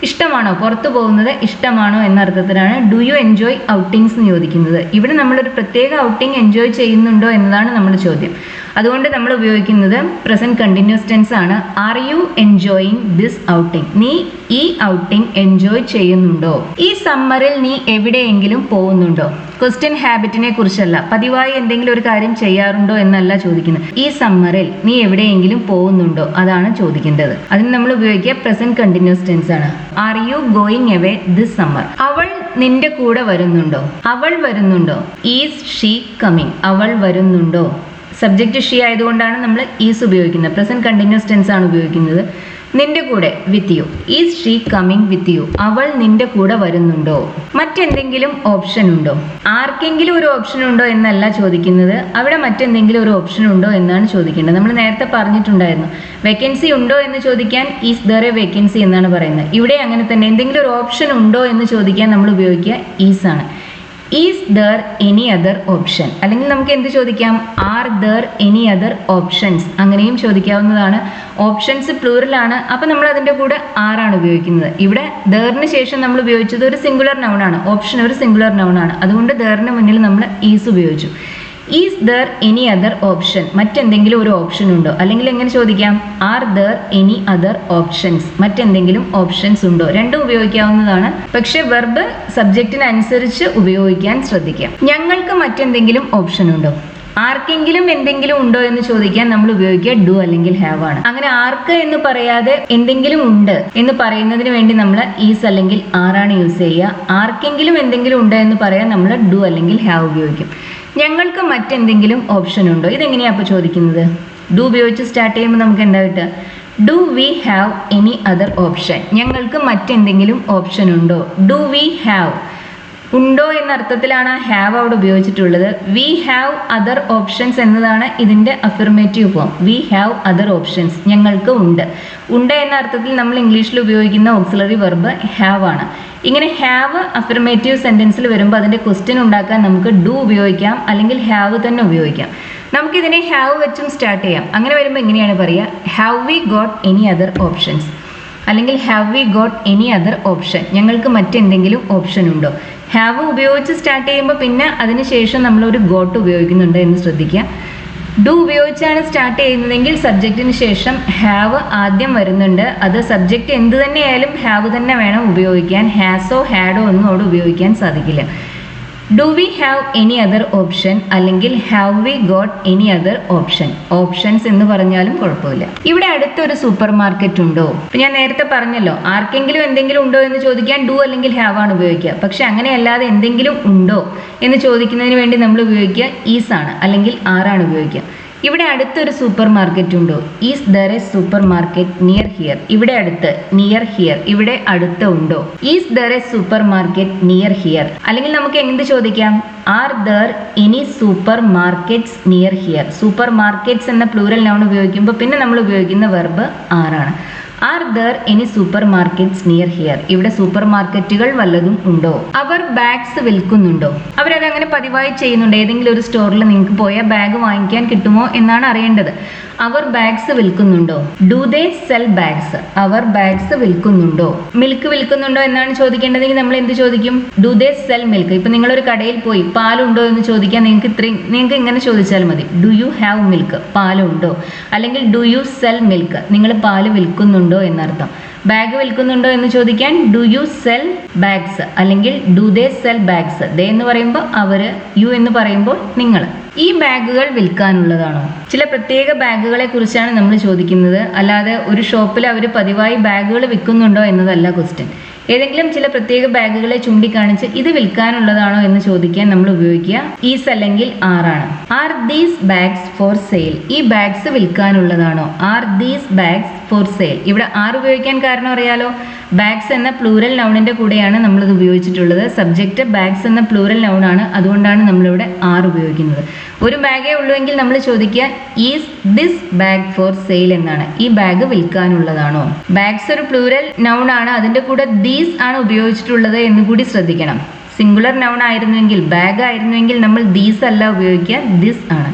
ഇഷ്ടമാണോ? പുറത്തു പോകുന്നത് ഇഷ്ടമാണോ എന്ന അർത്ഥത്തിലാണ് ഡു യു എൻജോയ് ഔട്ടിങ്സ് എന്ന് ചോദിക്കുന്നത്. ഇവിടെ നമ്മളൊരു പ്രത്യേക ഔട്ടിംഗ് എൻജോയ് ചെയ്യുന്നുണ്ടോ എന്നതാണ് നമ്മുടെ ചോദ്യം. അതുകൊണ്ട് നമ്മൾ ഉപയോഗിക്കുന്നത് പ്രസന്റ് കണ്ടിന്യൂസ് ടെൻസ് ആണ്. Are you enjoying this outing? നീ ഈ ഔട്ടിംഗ് എൻജോയ് ചെയ്യുന്നുണ്ടോ? ഈ സമ്മറിൽ നീ എവിടെയെങ്കിലും പോകുന്നുണ്ടോ? ക്വസ്റ്റ്യൻ ഹാബിറ്റിനെ കുറിച്ചല്ല, പതിവായി എന്തെങ്കിലും ഒരു കാര്യം ചെയ്യാറുണ്ടോ എന്നല്ല ചോദിക്കുന്നത്. ഈ സമ്മറിൽ നീ എവിടെയെങ്കിലും പോകുന്നുണ്ടോ അതാണ് ചോദിക്കേണ്ടത്. അതിന് നമ്മൾ ഉപയോഗിക്കുക പ്രസന്റ് കണ്ടിന്യൂസ് ടെൻസ് ആണ്. R you going away this summer? അവൾ നിന്റെ കൂടെ വരുന്നുണ്ടോ? അവൾ വരുന്നുണ്ടോ? Is she coming? അവൾ വരുന്നുണ്ടോ? സബ്ജക്റ്റ് ഷീ ആയതുകൊണ്ടാണ് നമ്മൾ ഈസ് ഉപയോഗിക്കുന്നത്. പ്രസന്റ് കണ്ടിന്യൂസ് ടെൻസ് ആണ് ഉപയോഗിക്കുന്നത്. നിന്റെ കൂടെ with you. Is she coming with you? അവൾ നിന്റെ കൂടെ വരുന്നുണ്ടോ? മറ്റെന്തെങ്കിലും ഓപ്ഷൻ ഉണ്ടോ? ആർക്കെങ്കിലും ഒരു ഓപ്ഷൻ ഉണ്ടോ എന്നല്ല ചോദിക്കുന്നത്. അവിടെ മറ്റെന്തെങ്കിലും ഒരു ഓപ്ഷൻ ഉണ്ടോ എന്നാണ് ചോദിക്കേണ്ടത്. നമ്മൾ നേരത്തെ പറഞ്ഞിട്ടുണ്ടായിരുന്നു, വേക്കൻസി ഉണ്ടോ എന്ന് ചോദിക്കാൻ ഈസ് ദർ എ വേക്കൻസി എന്നാണ് പറയുന്നത്. ഇവിടെ അങ്ങനെ തന്നെ എന്തെങ്കിലും ഒരു ഓപ്ഷൻ ഉണ്ടോ എന്ന് ചോദിക്കാൻ നമ്മൾ ഉപയോഗിക്കുക ഈസ് ആണ്. Is there any other option? അല്ലെങ്കിൽ നമുക്ക് എന്ത് ചോദിക്കാം? Are there any other options? അങ്ങനെയും ചോദിക്കാവുന്നതാണ്. ഓപ്ഷൻസ് പ്ലൂറലാണ്, അപ്പം നമ്മൾ അതിൻ്റെ കൂടെ ആറാണ് ഉപയോഗിക്കുന്നത്. ഇവിടെ ദറിന് ശേഷം നമ്മൾ ഉപയോഗിച്ചത് ഒരു സിംഗുലർ നൗൺ ആണ്. ഓപ്ഷൻ ഒരു സിംഗുലർ നൗൺ ആണ്, അതുകൊണ്ട് ദറിന് മുന്നിൽ നമ്മൾ ഈസ് ഉപയോഗിച്ചു. Is there any other option? മറ്റെന്തെങ്കിലും ഒരു ഓപ്ഷൻ ഉണ്ടോ? അല്ലെങ്കിൽ എങ്ങനെ ചോദിക്കാം? Are there any other options? മറ്റെന്തെങ്കിലും ഓപ്ഷൻസ് ഉണ്ടോ? രണ്ടും ഉപയോഗിക്കാവുന്നതാണ്, പക്ഷെ വെർബ് സബ്ജക്റ്റിനനുസരിച്ച് ഉപയോഗിക്കാൻ ശ്രദ്ധിക്കാം. ഞങ്ങൾക്ക് മറ്റെന്തെങ്കിലും ഓപ്ഷൻ ഉണ്ടോ? ആർക്കെങ്കിലും എന്തെങ്കിലും ഉണ്ടോ എന്ന് ചോദിക്കാൻ നമ്മൾ ഉപയോഗിക്കുക ഡു അല്ലെങ്കിൽ ഹാവ് ആണ്. അങ്ങനെ ആർക്ക് എന്ന് പറയാതെ എന്തെങ്കിലും ഉണ്ട് എന്ന് പറയുന്നതിന് വേണ്ടി നമ്മൾ ഈസ് അല്ലെങ്കിൽ ആറാണ് യൂസ് ചെയ്യുക. ആർക്കെങ്കിലും എന്തെങ്കിലും ഉണ്ട് എന്ന് പറയാൻ നമ്മൾ ഡു അല്ലെങ്കിൽ ഹാവ് ഉപയോഗിക്കും. ഞങ്ങൾക്ക് മറ്റെന്തെങ്കിലും ഓപ്ഷൻ ഉണ്ടോ? ഇതെങ്ങനെയാണ് അപ്പോൾ ചോദിക്കുന്നത്? ഡു ഉപയോഗിച്ച് സ്റ്റാർട്ട് ചെയ്യുമ്പോൾ നമുക്ക് എന്താ കിട്ടുക? Do we have any other option? ഞങ്ങൾക്ക് മറ്റെന്തെങ്കിലും ഓപ്ഷൻ ഉണ്ടോ? Do we have? ഉണ്ടോ എന്ന അർത്ഥത്തിലാണ് ആ ഹാവ് അവിടെ ഉപയോഗിച്ചിട്ടുള്ളത്. വി ഹാവ് അതർ ഓപ്ഷൻസ് എന്നതാണ് ഇതിന്റെ affirmative form. We have other options, ഞങ്ങൾക്ക് ഉണ്ട്. ഉണ്ട് എന്ന അർത്ഥത്തിൽ നമ്മൾ ഇംഗ്ലീഷിൽ ഉപയോഗിക്കുന്ന ഓക്സിലറി വെർബ് ഹാവ് ആണ്. ഇങ്ങനെ ഹാവ് അഫിർമേറ്റീവ് സെന്റൻസിൽ വരുമ്പോൾ അതിന്റെ ക്വസ്റ്റ്യൻ ഉണ്ടാക്കാൻ നമുക്ക് ഡു ഉപയോഗിക്കാം, അല്ലെങ്കിൽ ഹാവ് തന്നെ ഉപയോഗിക്കാം. നമുക്കിതിനെ ഹാവ് വെച്ചും സ്റ്റാർട്ട് ചെയ്യാം. അങ്ങനെ വരുമ്പോൾ എങ്ങനെയാണ് പറയുക? Have we got any other options, അല്ലെങ്കിൽ have we got any other option, ഞങ്ങൾക്ക് മറ്റെന്തെങ്കിലും ഓപ്ഷൻ ഉണ്ടോ. ഹാവ് ഉപയോഗിച്ച് സ്റ്റാർട്ട് ചെയ്യുമ്പോൾ പിന്നെ അതിനുശേഷം നമ്മളൊരു ഗോട്ട് ഉപയോഗിക്കുന്നുണ്ട് എന്ന് ശ്രദ്ധിക്കുക. ഡു ഉപയോഗിച്ചാണ് സ്റ്റാർട്ട് ചെയ്യുന്നതെങ്കിൽ സബ്ജക്റ്റിന് ശേഷം ഹാവ് ആദ്യം വരുന്നുണ്ട്. അത് സബ്ജക്റ്റ് എന്ത് തന്നെയായാലും ഹാവ് തന്നെ വേണം ഉപയോഗിക്കാൻ. ഹാസോ ഹാഡോ ഒന്നും അവിടെ ഉപയോഗിക്കാൻ സാധിക്കില്ല. Do we have any other option, അല്ലെങ്കിൽ have we got any other option. Options എന്ന് പറഞ്ഞാലും കുഴപ്പമില്ല. ഇവിടെ അടുത്തൊരു സൂപ്പർ മാർക്കറ്റ് ഉണ്ടോ? ഇപ്പൊ ഞാൻ നേരത്തെ പറഞ്ഞല്ലോ, ആർക്കെങ്കിലും എന്തെങ്കിലും ഉണ്ടോ എന്ന് ചോദിക്കാൻ ഡു അല്ലെങ്കിൽ ഹാവ് ആണ് ഉപയോഗിക്കുക. പക്ഷെ അങ്ങനെയല്ലാതെ എന്തെങ്കിലും ഉണ്ടോ എന്ന് ചോദിക്കുന്നതിന് വേണ്ടി നമ്മൾ ഉപയോഗിക്കുക ഈസ് ആണ്, അല്ലെങ്കിൽ ആറാണ് ഉപയോഗിക്കുക. ഇവിടെ അടുത്തൊരു സൂപ്പർ മാർക്കറ്റ് ഉണ്ടോ? Is there A super market near here. ഇവിടെ അടുത്ത്, നിയർ ഹിയർ, ഇവിടെ അടുത്ത് ഉണ്ടോ? Is there A super market near here. അല്ലെങ്കിൽ നമുക്ക് എന്ത് ചോദിക്കാം? Are there any super markets near here. Super markets എന്ന പ്ലൂറൽ നൗൺ ഉപയോഗിക്കുമ്പോൾ പിന്നെ നമ്മൾ ഉപയോഗിക്കുന്ന വെർബ് ആറാണ്. R there any super markets near here. ഇവിടെ സൂപ്പർ മാർക്കറ്റുകൾ വല്ലതും ഉണ്ടോ? അവർ ബാഗ്സ് വിൽക്കുന്നുണ്ടോ? അവരത് അങ്ങനെ പതിവായി ചെയ്യുന്നുണ്ട്. ഏതെങ്കിലും ഒരു സ്റ്റോറിൽ നിങ്ങൾക്ക് പോയാൽ ബാഗ് വാങ്ങിക്കാൻ കിട്ടുമോ എന്നാണ് അറിയേണ്ടത്. അവർ ബാഗ്സ് വിൽക്കുന്നുണ്ടോ? Do they sell bags. അവർ ബാഗ്സ് വിൽക്കുന്നുണ്ടോ? മിൽക്ക് വിൽക്കുന്നുണ്ടോ എന്നാണ് ചോദിക്കേണ്ടതെങ്കിൽ നമ്മൾ എന്ത് ചോദിക്കും? Do they sell milk. ഇപ്പൊ നിങ്ങളൊരു കടയിൽ പോയി പാലുണ്ടോ എന്ന് ചോദിക്കാൻ നിങ്ങൾക്ക് ഇങ്ങനെ ചോദിച്ചാൽ മതി. Do you have milk? പാലുണ്ടോ? അല്ലെങ്കിൽ ഡു യു സെൽ മിൽക്ക്? നിങ്ങൾ പാല് വിൽക്കുന്നുണ്ടോ എന്നർത്ഥം. ബാഗ് വിൽക്കുന്നുണ്ടോ എന്ന് ചോദിക്കാൻ ഡു യു സെൽ ബാഗ്സ്, അല്ലെങ്കിൽ ഡു ദേ സെൽ ബാഗ്സ്. ദേ എന്ന് പറയുമ്പോൾ അവര്, യു എന്ന് പറയുമ്പോൾ നിങ്ങൾ. ഈ ബാഗുകൾ വിൽക്കാനുള്ളതാണോ? ചില പ്രത്യേക ബാഗുകളെ കുറിച്ചാണ് നമ്മൾ ചോദിക്കുന്നത്, അല്ലാതെ ഒരു ഷോപ്പിൽ അവർ പതിവായി ബാഗുകൾ വിൽക്കുന്നുണ്ടോ എന്നതല്ല ക്വസ്റ്റ്യൻ. ഏതെങ്കിലും ചില പ്രത്യേക ബാഗുകളെ ചൂണ്ടിക്കാണിച്ച് ഇത് വിൽക്കാനുള്ളതാണോ എന്ന് ചോദിക്കാൻ നമ്മൾ ഉപയോഗിക്കുക ഈസ് അല്ലെങ്കിൽ ആറാണ്. Are these bags for sale. ഈ ബാഗ്സ് വിൽക്കാനുള്ളതാണോ? Are these bags for sale. ഇവിടെ ആർ ഉപയോഗിക്കാൻ കാരണം അറിയാലോ, ബാഗ്സ് എന്ന പ്ലൂറൽ നൗണിന്റെ കൂടെയാണ് നമ്മളിത് ഉപയോഗിച്ചിട്ടുള്ളത്. സബ്ജക്റ്റ് ബാഗ്സ് എന്ന പ്ലൂറൽ നൗണാണ്, അതുകൊണ്ടാണ് നമ്മളിവിടെ ആർ ഉപയോഗിക്കുന്നത്. ഒരു ബാഗേ ഉള്ളുവെങ്കിൽ നമ്മൾ ചോദിക്കുക is this bag for sale എന്നാണ്. ഈ ബാഗ് വിൽക്കാനുള്ളതാണോ? ബാഗ്സ് ഒരു പ്ലൂറൽ നൗൺ ആണ്, അതിന്റെ കൂടെ ദീസ് ആണ് ഉപയോഗിച്ചിട്ടുള്ളത് എന്ന് കൂടി ശ്രദ്ധിക്കണം. സിംഗുലർ നൗൺ ആയിരുന്നുവെങ്കിൽ, ബാഗ് ആയിരുന്നുവെങ്കിൽ നമ്മൾ ദീസ് അല്ല ഉപയോഗിക്കുക, ദിസ് ആണ്.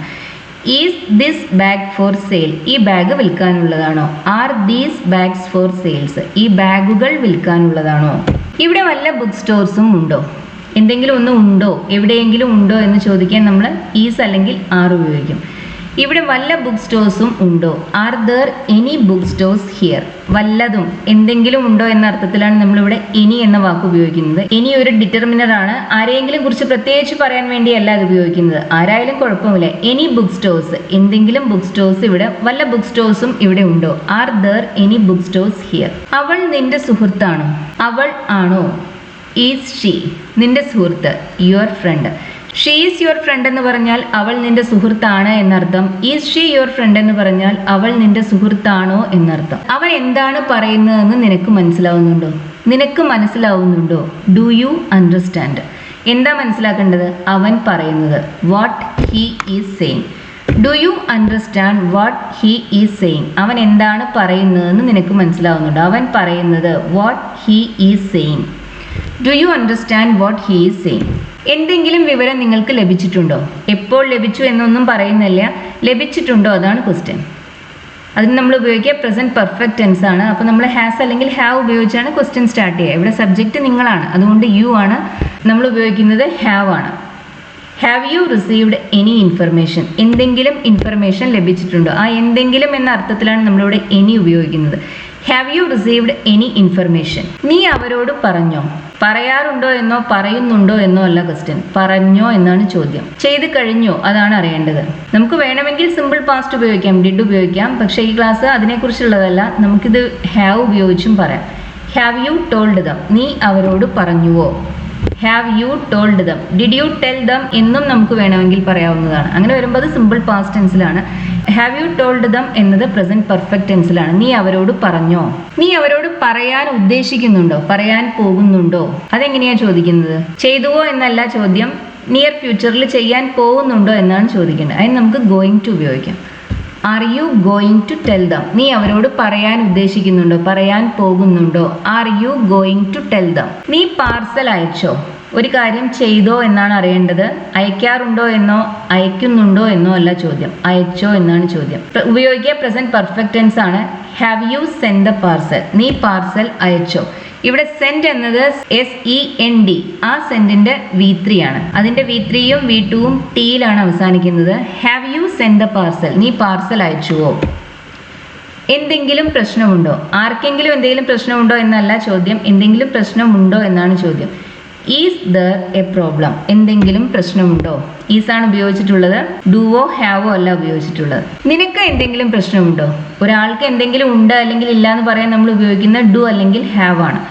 Is this bag for sale. ഈ ബാഗ് വിൽക്കാനുള്ളതാണോ? Are these bags for sales. ഈ ബാഗുകൾ വിൽക്കാനുള്ളതാണോ? ഇവിടെ വല്ല ബുക്ക് സ്റ്റോർസും ഉണ്ടോ? എന്തെങ്കിലും ഒന്ന് ഉണ്ടോ, എവിടെയെങ്കിലും ഉണ്ടോ എന്ന് ചോദിക്കാൻ നമ്മൾ ഈസ് അല്ലെങ്കിൽ ആർ ഉപയോഗിക്കും. ഇവിടെ വല്ല ബുക്ക് സ്റ്റോഴ്സും ഉണ്ടോ? Are there any book stores here. വല്ലതും എന്തെങ്കിലും ഉണ്ടോ എന്ന അർത്ഥത്തിലാണ് നമ്മളിവിടെ എനി എന്ന വാക്ക് ഉപയോഗിക്കുന്നത്. എനി ഒരു ഡിറ്റർമിനർ ആണ്. ആരെയെങ്കിലും കുറിച്ച് പ്രത്യേകിച്ച് പറയാൻ വേണ്ടിയല്ല അത് ഉപയോഗിക്കുന്നത്. ആരായാലും കുഴപ്പമില്ല. എനി ബുക്ക് സ്റ്റോഴ്സ്, എന്തെങ്കിലും ബുക്ക് സ്റ്റോഴ്സ്, ഇവിടെ വല്ല ബുക്ക് സ്റ്റോഴ്സും ഇവിടെ ഉണ്ടോ? Are there any book stores here. അവൾ നിന്റെ സുഹൃത്താണോ? അവൾ ആണോ? Is she. നിന്റെ സുഹൃത്ത്, your friend. She is your friend എന്ന് പറഞ്ഞാൽ അവൾ നിന്റെ സുഹൃത്താണ് എന്നർത്ഥം. ഈസ് ഷീ യുവർ ഫ്രണ്ട് എന്ന് പറഞ്ഞാൽ അവൾ നിന്റെ സുഹൃത്താണോ എന്നർത്ഥം. അവൻ എന്താണ് പറയുന്നതെന്ന് നിനക്ക് മനസ്സിലാവുന്നുണ്ടോ? നിനക്ക് മനസ്സിലാവുന്നുണ്ടോ? Do you understand. എന്താ മനസ്സിലാക്കേണ്ടത്? അവൻ പറയുന്നത്. What he is saying. Do you understand what he is saying. അവൻ എന്താണ് പറയുന്നതെന്ന് നിനക്ക് മനസ്സിലാവുന്നുണ്ടോ? അവൻ പറയുന്നത് what he is saying. Do you understand what he is saying. എന്തെങ്കിലും വിവരം നിങ്ങൾക്ക് ലഭിച്ചിട്ടുണ്ടോ? എപ്പോൾ ലഭിച്ചു എന്നൊന്നും പറയുന്നില്ല, ലഭിച്ചിട്ടുണ്ടോ അതാണ് ക്വസ്റ്റ്യൻ. അതിന് നമ്മൾ ഉപയോഗിക്കുക പ്രസന്റ് പെർഫെക്റ്റ് ടെൻസ് ആണ്. അപ്പോൾ നമ്മൾ ഹാസ് അല്ലെങ്കിൽ ഹാവ് ഉപയോഗിച്ചാണ് ക്വസ്റ്റ്യൻ സ്റ്റാർട്ട് ചെയ്യുക. ഇവിടെ സബ്ജക്റ്റ് നിങ്ങളാണ്, അതുകൊണ്ട് യു ആണ്. നമ്മൾ ഉപയോഗിക്കുന്നത് ഹാവ് ആണ്. Have you received any information. എന്തെങ്കിലും ഇൻഫർമേഷൻ ലഭിച്ചിട്ടുണ്ടോ? ആ എന്തെങ്കിലും എന്ന അർത്ഥത്തിലാണ് നമ്മളിവിടെ എനി ഉപയോഗിക്കുന്നത്. Have you received any information. നീ അവരോട് പറഞ്ഞോ? പറയാറുണ്ടോ എന്നോ പറയുന്നുണ്ടോ എന്നോ അല്ല ക്വസ്റ്റ്യൻ. പറഞ്ഞോ എന്നാണ് ചോദ്യം. ചെയ്ത് കഴിഞ്ഞോ അതാണ് അറിയേണ്ടത്. നമുക്ക് വേണമെങ്കിൽ സിമ്പിൾ പാസ്റ്റ് ഉപയോഗിക്കാം, ഡിഡ് ഉപയോഗിക്കാം. പക്ഷേ ഈ ക്ലാസ് അതിനെക്കുറിച്ചുള്ളതല്ല. നമുക്കിത് ഹാവ് ഉപയോഗിച്ചും പറയാം. Have you told them. നീ അവരോട് പറഞ്ഞുവോ? Have you told them, did you tell them എന്നും നമുക്ക് വേണമെങ്കിൽ പറയാവുന്നതാണ്. അങ്ങനെ വരുമ്പോൾ അത് സിമ്പിൾ പാസ്റ്റ് ടെൻസിലാണ്. ഹാവ് യു ടോൾഡ് ദം എന്നത് പ്രസന്റ് പെർഫെക്റ്റ് ടെൻസിലാണ്. നീ അവരോട് പറഞ്ഞോ, നീ അവരോട് പറയാൻ ഉദ്ദേശിക്കുന്നുണ്ടോ, പറയാൻ പോകുന്നുണ്ടോ. അതെങ്ങനെയാ ചോദിക്കുന്നത്? ചെയ്തുവോ എന്നല്ല ചോദ്യം, നിയർ ഫ്യൂച്ചറിൽ ചെയ്യാൻ പോകുന്നുണ്ടോ എന്നാണ് ചോദിക്കേണ്ടത്. അതിന് നമുക്ക് ഗോയിങ് ടു ഉപയോഗിക്കാം. Are you going to tell them, നീ അവരോട് പറയാൻ ഉദ്ദേശിക്കുന്നുണ്ടോ, പറയാൻ പോകുന്നുണ്ടോ. Are you going to tell them. നീ പാർസൽ അയച്ചോ, ഒരു കാര്യം ചെയ്തോ എന്നാണ് അറിയേണ്ടത്. അയക്കാറുണ്ടോ എന്നോ അയക്കുന്നുണ്ടോ എന്നോ അല്ല ചോദ്യം, അയച്ചോ എന്നാണ് ചോദ്യം. ഉപയോഗിക്കുക പ്രസന്റ് പെർഫെക്റ്റ് ടെൻസ് ആണ്. Have you send the parcel, നീ പാർസൽ അയച്ചോ. ഇവിടെ സെൻഡ് എന്നത് SEND, ആ സെൻഡിന്റെ V3 ആണ്. അതിന്റെ V3യും V2വും ടിയിലാണ് അവസാനിക്കുന്നത്. Have you send the parcel, നീ പാർസൽ അയച്ചുവോ. എന്തെങ്കിലും പ്രശ്നമുണ്ടോ, ആർക്കെങ്കിലും എന്തെങ്കിലും പ്രശ്നമുണ്ടോ എന്നല്ല ചോദ്യം, എന്തെങ്കിലും പ്രശ്നമുണ്ടോ എന്നാണ് ചോദ്യം. ഈസ് ദർ എ പ്രോബ്ലം, എന്തെങ്കിലും പ്രശ്നമുണ്ടോ. ഈസാണ് ഉപയോഗിച്ചിട്ടുള്ളത്, ഡുവോ ഹാവോ അല്ല ഉപയോഗിച്ചിട്ടുള്ളത്. നിനക്ക് എന്തെങ്കിലും പ്രശ്നമുണ്ടോ, ഒരാൾക്ക് എന്തെങ്കിലും ഉണ്ട് അല്ലെങ്കിൽ ഇല്ല എന്ന് പറയാൻ നമ്മൾ ഉപയോഗിക്കുന്ന ഡു അല്ലെങ്കിൽ ഹാവ് ആണ്.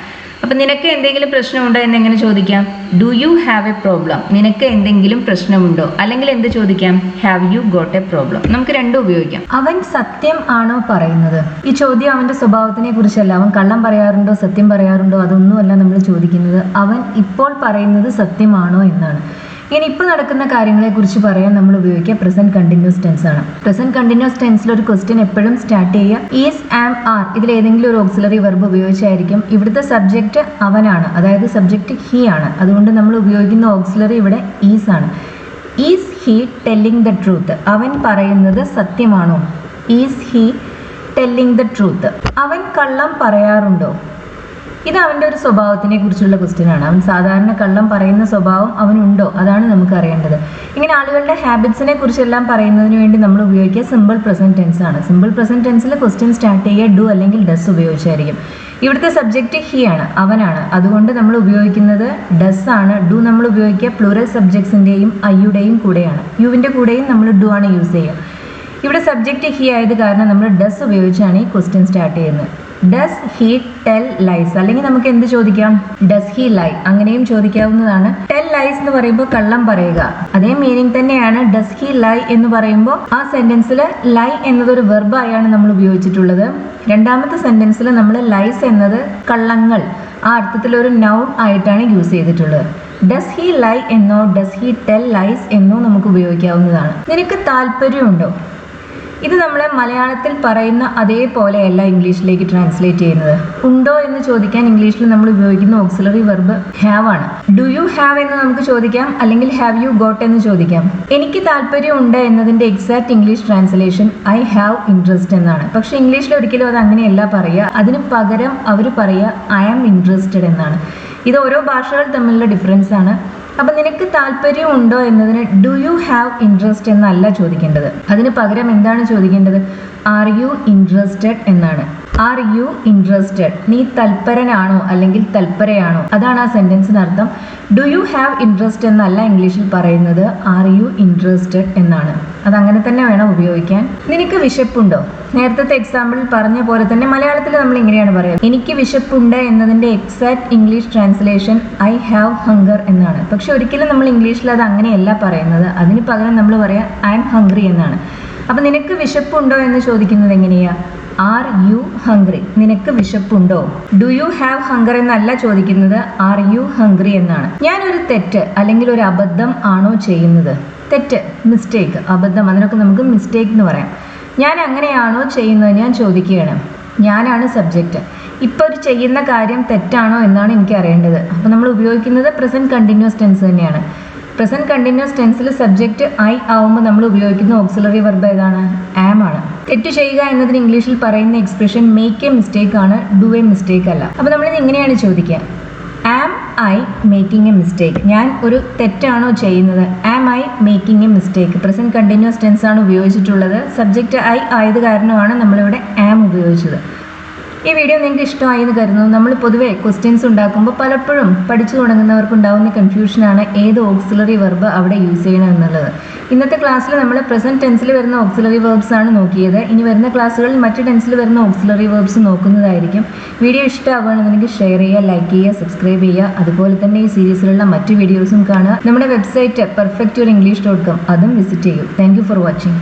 അപ്പം നിനക്ക് എന്തെങ്കിലും പ്രശ്നമുണ്ടോ എന്നെങ്ങനെ ചോദിക്കാം? Do you have A problem, നിനക്ക് എന്തെങ്കിലും പ്രശ്നമുണ്ടോ. അല്ലെങ്കിൽ എന്ത് ചോദിക്കാം? Have you got A problem. നമുക്ക് രണ്ടും ഉപയോഗിക്കാം. അവൻ സത്യം ആണോ പറയുന്നത്? ഈ ചോദ്യം അവന്റെ സ്വഭാവത്തിനെ കുറിച്ചല്ല. അവൻ കള്ളം പറയാറുണ്ടോ സത്യം പറയാറുണ്ടോ അതൊന്നുമല്ല നമ്മൾ ചോദിക്കുന്നത്. അവൻ ഇപ്പോൾ പറയുന്നത് സത്യമാണോ എന്നാണ്. ഇനി ഇപ്പോൾ നടക്കുന്ന കാര്യങ്ങളെക്കുറിച്ച് പറയാൻ നമ്മൾ ഉപയോഗിക്കുക പ്രസന്റ് കണ്ടിന്യൂസ് ടെൻസ് ആണ്. പ്രസന്റ് കണ്ടിന്യൂസ് ടെൻസിൽ ഒരു ക്വസ്റ്റ്യൻ എപ്പോഴും സ്റ്റാർട്ട് ചെയ്യുക ഈസ്, ആം, ആർ ഇതിൽ ഏതെങ്കിലും ഒരു ഓക്സിലറി വെർബ് ഉപയോഗിച്ചായിരിക്കും. ഇവിടുത്തെ സബ്ജക്റ്റ് അവനാണ്, അതായത് സബ്ജക്റ്റ് ഹി ആണ്. അതുകൊണ്ട് നമ്മൾ ഉപയോഗിക്കുന്ന ഓക്സിലറി ഇവിടെ ഈസ് ആണ്. Is he telling the truth, അവൻ പറയുന്നത് സത്യമാണോ. Is he telling the truth. അവൻ കള്ളം പറയാറുണ്ടോ. ഇത് അവൻ്റെ ഒരു സ്വഭാവത്തിനെ കുറിച്ചുള്ള ക്വസ്റ്റ്യൻ ആണ്. അവൻ സാധാരണ കള്ളം പറയുന്ന സ്വഭാവം അവനുണ്ടോ, അതാണ് നമുക്ക് അറിയേണ്ടത്. ഇങ്ങനെ ആളുകളുടെ ഹാബിറ്റ്സിനെ കുറിച്ചെല്ലാം പറയുന്നതിന് വേണ്ടി നമ്മൾ ഉപയോഗിക്കുക സിമ്പിൾ പ്രസന്റ് ടെൻസ് ആണ്. സിമ്പിൾ പ്രസന്റ് ടെൻസിൽ ക്വസ്റ്റ്യൻ സ്റ്റാർട്ട് ചെയ്യുക ഡു അല്ലെങ്കിൽ ഡസ് ഉപയോഗിച്ചായിരിക്കും. ഇവിടുത്തെ സബ്ജക്റ്റ് ഹി ആണ്, അവനാണ്. അതുകൊണ്ട് നമ്മൾ ഉപയോഗിക്കുന്നത് ഡസ് ആണ്. ഡു നമ്മൾ ഉപയോഗിക്കുക പ്ലൂറൽ സബ്ജക്ട്സിൻ്റെയും ഐയുടെയും കൂടെയാണ്. യുവിൻ്റെ കൂടെയും നമ്മൾ ഡു ആണ് യൂസ് ചെയ്യുക. ഇവിടെ സബ്ജക്റ്റ് ഹി ആയത് കാരണം നമ്മൾ ഡസ് ഉപയോഗിച്ചാണ് ഈ ക്വസ്റ്റ്യൻ സ്റ്റാർട്ട് ചെയ്യുന്നത്. ഡസ് ഹി ടെൽ ലൈസ്, അല്ലെങ്കിൽ നമുക്ക് എന്ത് ചോദിക്കാം? ഡസ് ഹി ലൈ, അങ്ങനെയും ചോദിക്കാവുന്നതാണ്. ടെൽ ലൈസ് എന്ന് പറയുമ്പോൾ കള്ളം പറയുക, അതേ മീനിങ് തന്നെയാണ് ഡസ് ഹി ലൈ എന്ന് പറയുമ്പോൾ. ആ സെന്റൻസിൽ ലൈ എന്നതൊരു വെർബായാണ് നമ്മൾ ഉപയോഗിച്ചിട്ടുള്ളത്. രണ്ടാമത്തെ സെന്റൻസിൽ നമ്മൾ ലൈസ് എന്നത് കള്ളങ്ങൾ, ആ അർത്ഥത്തിലൊരു നൗൺ ആയിട്ടാണ് യൂസ് ചെയ്തിട്ടുള്ളത്. ഡസ് ഹി ലൈ എന്നോ ഡസ് ഹി ടെൽ ലൈസ് എന്നോ നമുക്ക് ഉപയോഗിക്കാവുന്നതാണ്. നിനക്ക് താല്പര്യമുണ്ടോ? ഇത് നമ്മൾ മലയാളത്തിൽ പറയുന്ന അതേപോലെയല്ല ഇംഗ്ലീഷിലേക്ക് ട്രാൻസ്ലേറ്റ് ചെയ്യുന്നത്. ഉണ്ടോ എന്ന് ചോദിക്കാൻ ഇംഗ്ലീഷിൽ നമ്മൾ ഉപയോഗിക്കുന്ന ഓക്സിലറി വെർബ് ഹാവ് ആണ്. ഡു യു ഹാവ് എന്ന് നമുക്ക് ചോദിക്കാം, അല്ലെങ്കിൽ ഹാവ് യു ഗോട്ട് എന്ന് ചോദിക്കാം. എനിക്ക് താല്പര്യം ഉണ്ട് എന്നതിൻ്റെ exact English translation I have interest എന്നാണ്. പക്ഷെ ഇംഗ്ലീഷിൽ ഒരിക്കലും അത് അങ്ങനെയല്ല പറയുക. അതിന് പകരം അവർ പറയുക ഐ ആം ഇൻട്രസ്റ്റഡ് എന്നാണ്. ഇത് ഓരോ ഭാഷകൾ തമ്മിലുള്ള ഡിഫറൻസ് ആണ്. അപ്പം നിനക്ക് താല്പര്യം ഉണ്ടോ എന്നതിന് ഡു യു ഹാവ് ഇൻട്രസ്റ്റ് എന്നല്ല ചോദിക്കേണ്ടത്. അതിന് പകരം എന്താണ് ചോദിക്കേണ്ടത്? ആർ യു ഇൻട്രസ്റ്റഡ് എന്നാണ്. ആർ യു ഇൻട്രസ്റ്റഡ്, നീ തൽപരനാണോ അല്ലെങ്കിൽ തൽപരയാണോ, അതാണ് ആ സെന്റൻസിന് അർത്ഥം. ഡു യു ഹാവ് ഇൻട്രസ്റ്റ് എന്നല്ല ഇംഗ്ലീഷിൽ പറയുന്നത്, ആർ യു ഇൻട്രസ്റ്റഡ് എന്നാണ്. അതങ്ങനെ തന്നെ വേണം ഉപയോഗിക്കാൻ. നിനക്ക് വിശപ്പുണ്ടോ? നേരത്തെ എക്സാമ്പിളിൽ പറഞ്ഞ പോലെ തന്നെ മലയാളത്തിൽ നമ്മൾ ഇങ്ങനെയാണ് പറയുക, എനിക്ക് വിശപ്പുണ്ട് എന്നതിൻ്റെ exact English translation I have hunger എന്നാണ്. പക്ഷെ ഒരിക്കലും നമ്മൾ ഇംഗ്ലീഷിൽ അത് അങ്ങനെയല്ല പറയുന്നത്. അതിന് പകരം നമ്മൾ പറയുക ഐ ആം ഹംഗ്രി എന്നാണ്. അപ്പം നിനക്ക് വിശപ്പുണ്ടോ എന്ന് ചോദിക്കുന്നത് എങ്ങനെയാ? ആർ യു ഹംഗ്രി, നിനക്ക് വിശപ്പുണ്ടോ. ഡു യു ഹാവ് ഹങ്കർ എന്നല്ല ചോദിക്കുന്നത്, ആർ യു ഹംഗ്രി എന്നാണ്. ഞാനൊരു തെറ്റ് അല്ലെങ്കിൽ ഒരു അബദ്ധം ആണോ ചെയ്യുന്നത്? തെറ്റ്, മിസ്റ്റേക്ക്, അബദ്ധം, അതിനൊക്കെ നമുക്ക് മിസ്റ്റേക്ക് എന്ന് പറയാം. ഞാൻ അങ്ങനെയാണോ ചെയ്യുന്നത് ഞാൻ ചോദിക്കുകയാണ്. ഞാനാണ് സബ്ജക്റ്റ്. ഇപ്പോൾ ഒരു ചെയ്യുന്ന കാര്യം തെറ്റാണോ എന്നാണ് എനിക്ക് അറിയേണ്ടത്. അപ്പോൾ നമ്മൾ ഉപയോഗിക്കുന്നത് പ്രസന്റ് കണ്ടിന്യൂസ് ടെൻസ് തന്നെയാണ്. പ്രസന്റ് കണ്ടിന്യൂസ് ടെൻസിൽ സബ്ജക്റ്റ് ഐ ആവുമ്പോൾ നമ്മൾ ഉപയോഗിക്കുന്ന ഓക്സിലറി വെർബ് ഏതാണ്? ആം ആണ്. തെറ്റ് ചെയ്യുക എന്നതിന് ഇംഗ്ലീഷിൽ പറയുന്ന എക്സ്പ്രഷൻ മേക്ക് എ മിസ്റ്റേക്ക് ആണ്, ഡു എ മിസ്റ്റേക്ക് അല്ല. അപ്പോൾ നമ്മളിത് ഇങ്ങനെയാണ് ചോദിക്കുക, am I making a mistake, ഞാൻ ഒരു തെറ്റാണോ ചെയ്യുന്നത്? Am I making a mistake. Present continuous tense ആണ് ഉപയോഗിച്ചിട്ടുള്ളത്. സബ്ജക്റ്റ് ഐ ആയത് കാരണമാണ് നമ്മളിവിടെ ആം ഉപയോഗിച്ചത്. ഈ വീഡിയോ നിങ്ങൾക്ക് ഇഷ്ടമായി എന്ന് കരുതുന്നു. നമ്മൾ പൊതുവെ ക്വസ്റ്റ്യൻസ് ഉണ്ടാക്കുമ്പോൾ പലപ്പോഴും പഠിച്ചു തുടങ്ങുന്നവർക്ക് ഉണ്ടാകുന്ന കൺഫ്യൂഷനാണ് ഏത് ഓക്സിലറി വെർബ് അവിടെ യൂസ് ചെയ്യണം എന്നുള്ളത്. ഇന്നത്തെ ക്ലാസ്സിൽ നമ്മൾ പ്രസന്റ് ടെൻസിൽ വരുന്ന ഓക്സിലറി വെർബ്സ് ആണ് നോക്കിയത്. ഇനി വരുന്ന ക്ലാസ്സുകളിൽ മറ്റ് ടെൻസിൽ വരുന്ന ഓക്സിലറി വെർബ്സ് നോക്കുന്നതായിരിക്കും. വീഡിയോ ഇഷ്ടമാവുകയാണെന്നുണ്ടെങ്കിൽ ഷെയർ ചെയ്യുക, ലൈക്ക് ചെയ്യുക, സബ്സ്ക്രൈബ് ചെയ്യുക. അതുപോലെ തന്നെ ഈ സീരീസിലുള്ള മറ്റ് വീഡിയോസും കാണുക. നമ്മുടെ വെബ്സൈറ്റ് perfectyourEnglish.com അതും വിസിറ്റ് ചെയ്യൂ. Thank you for watching.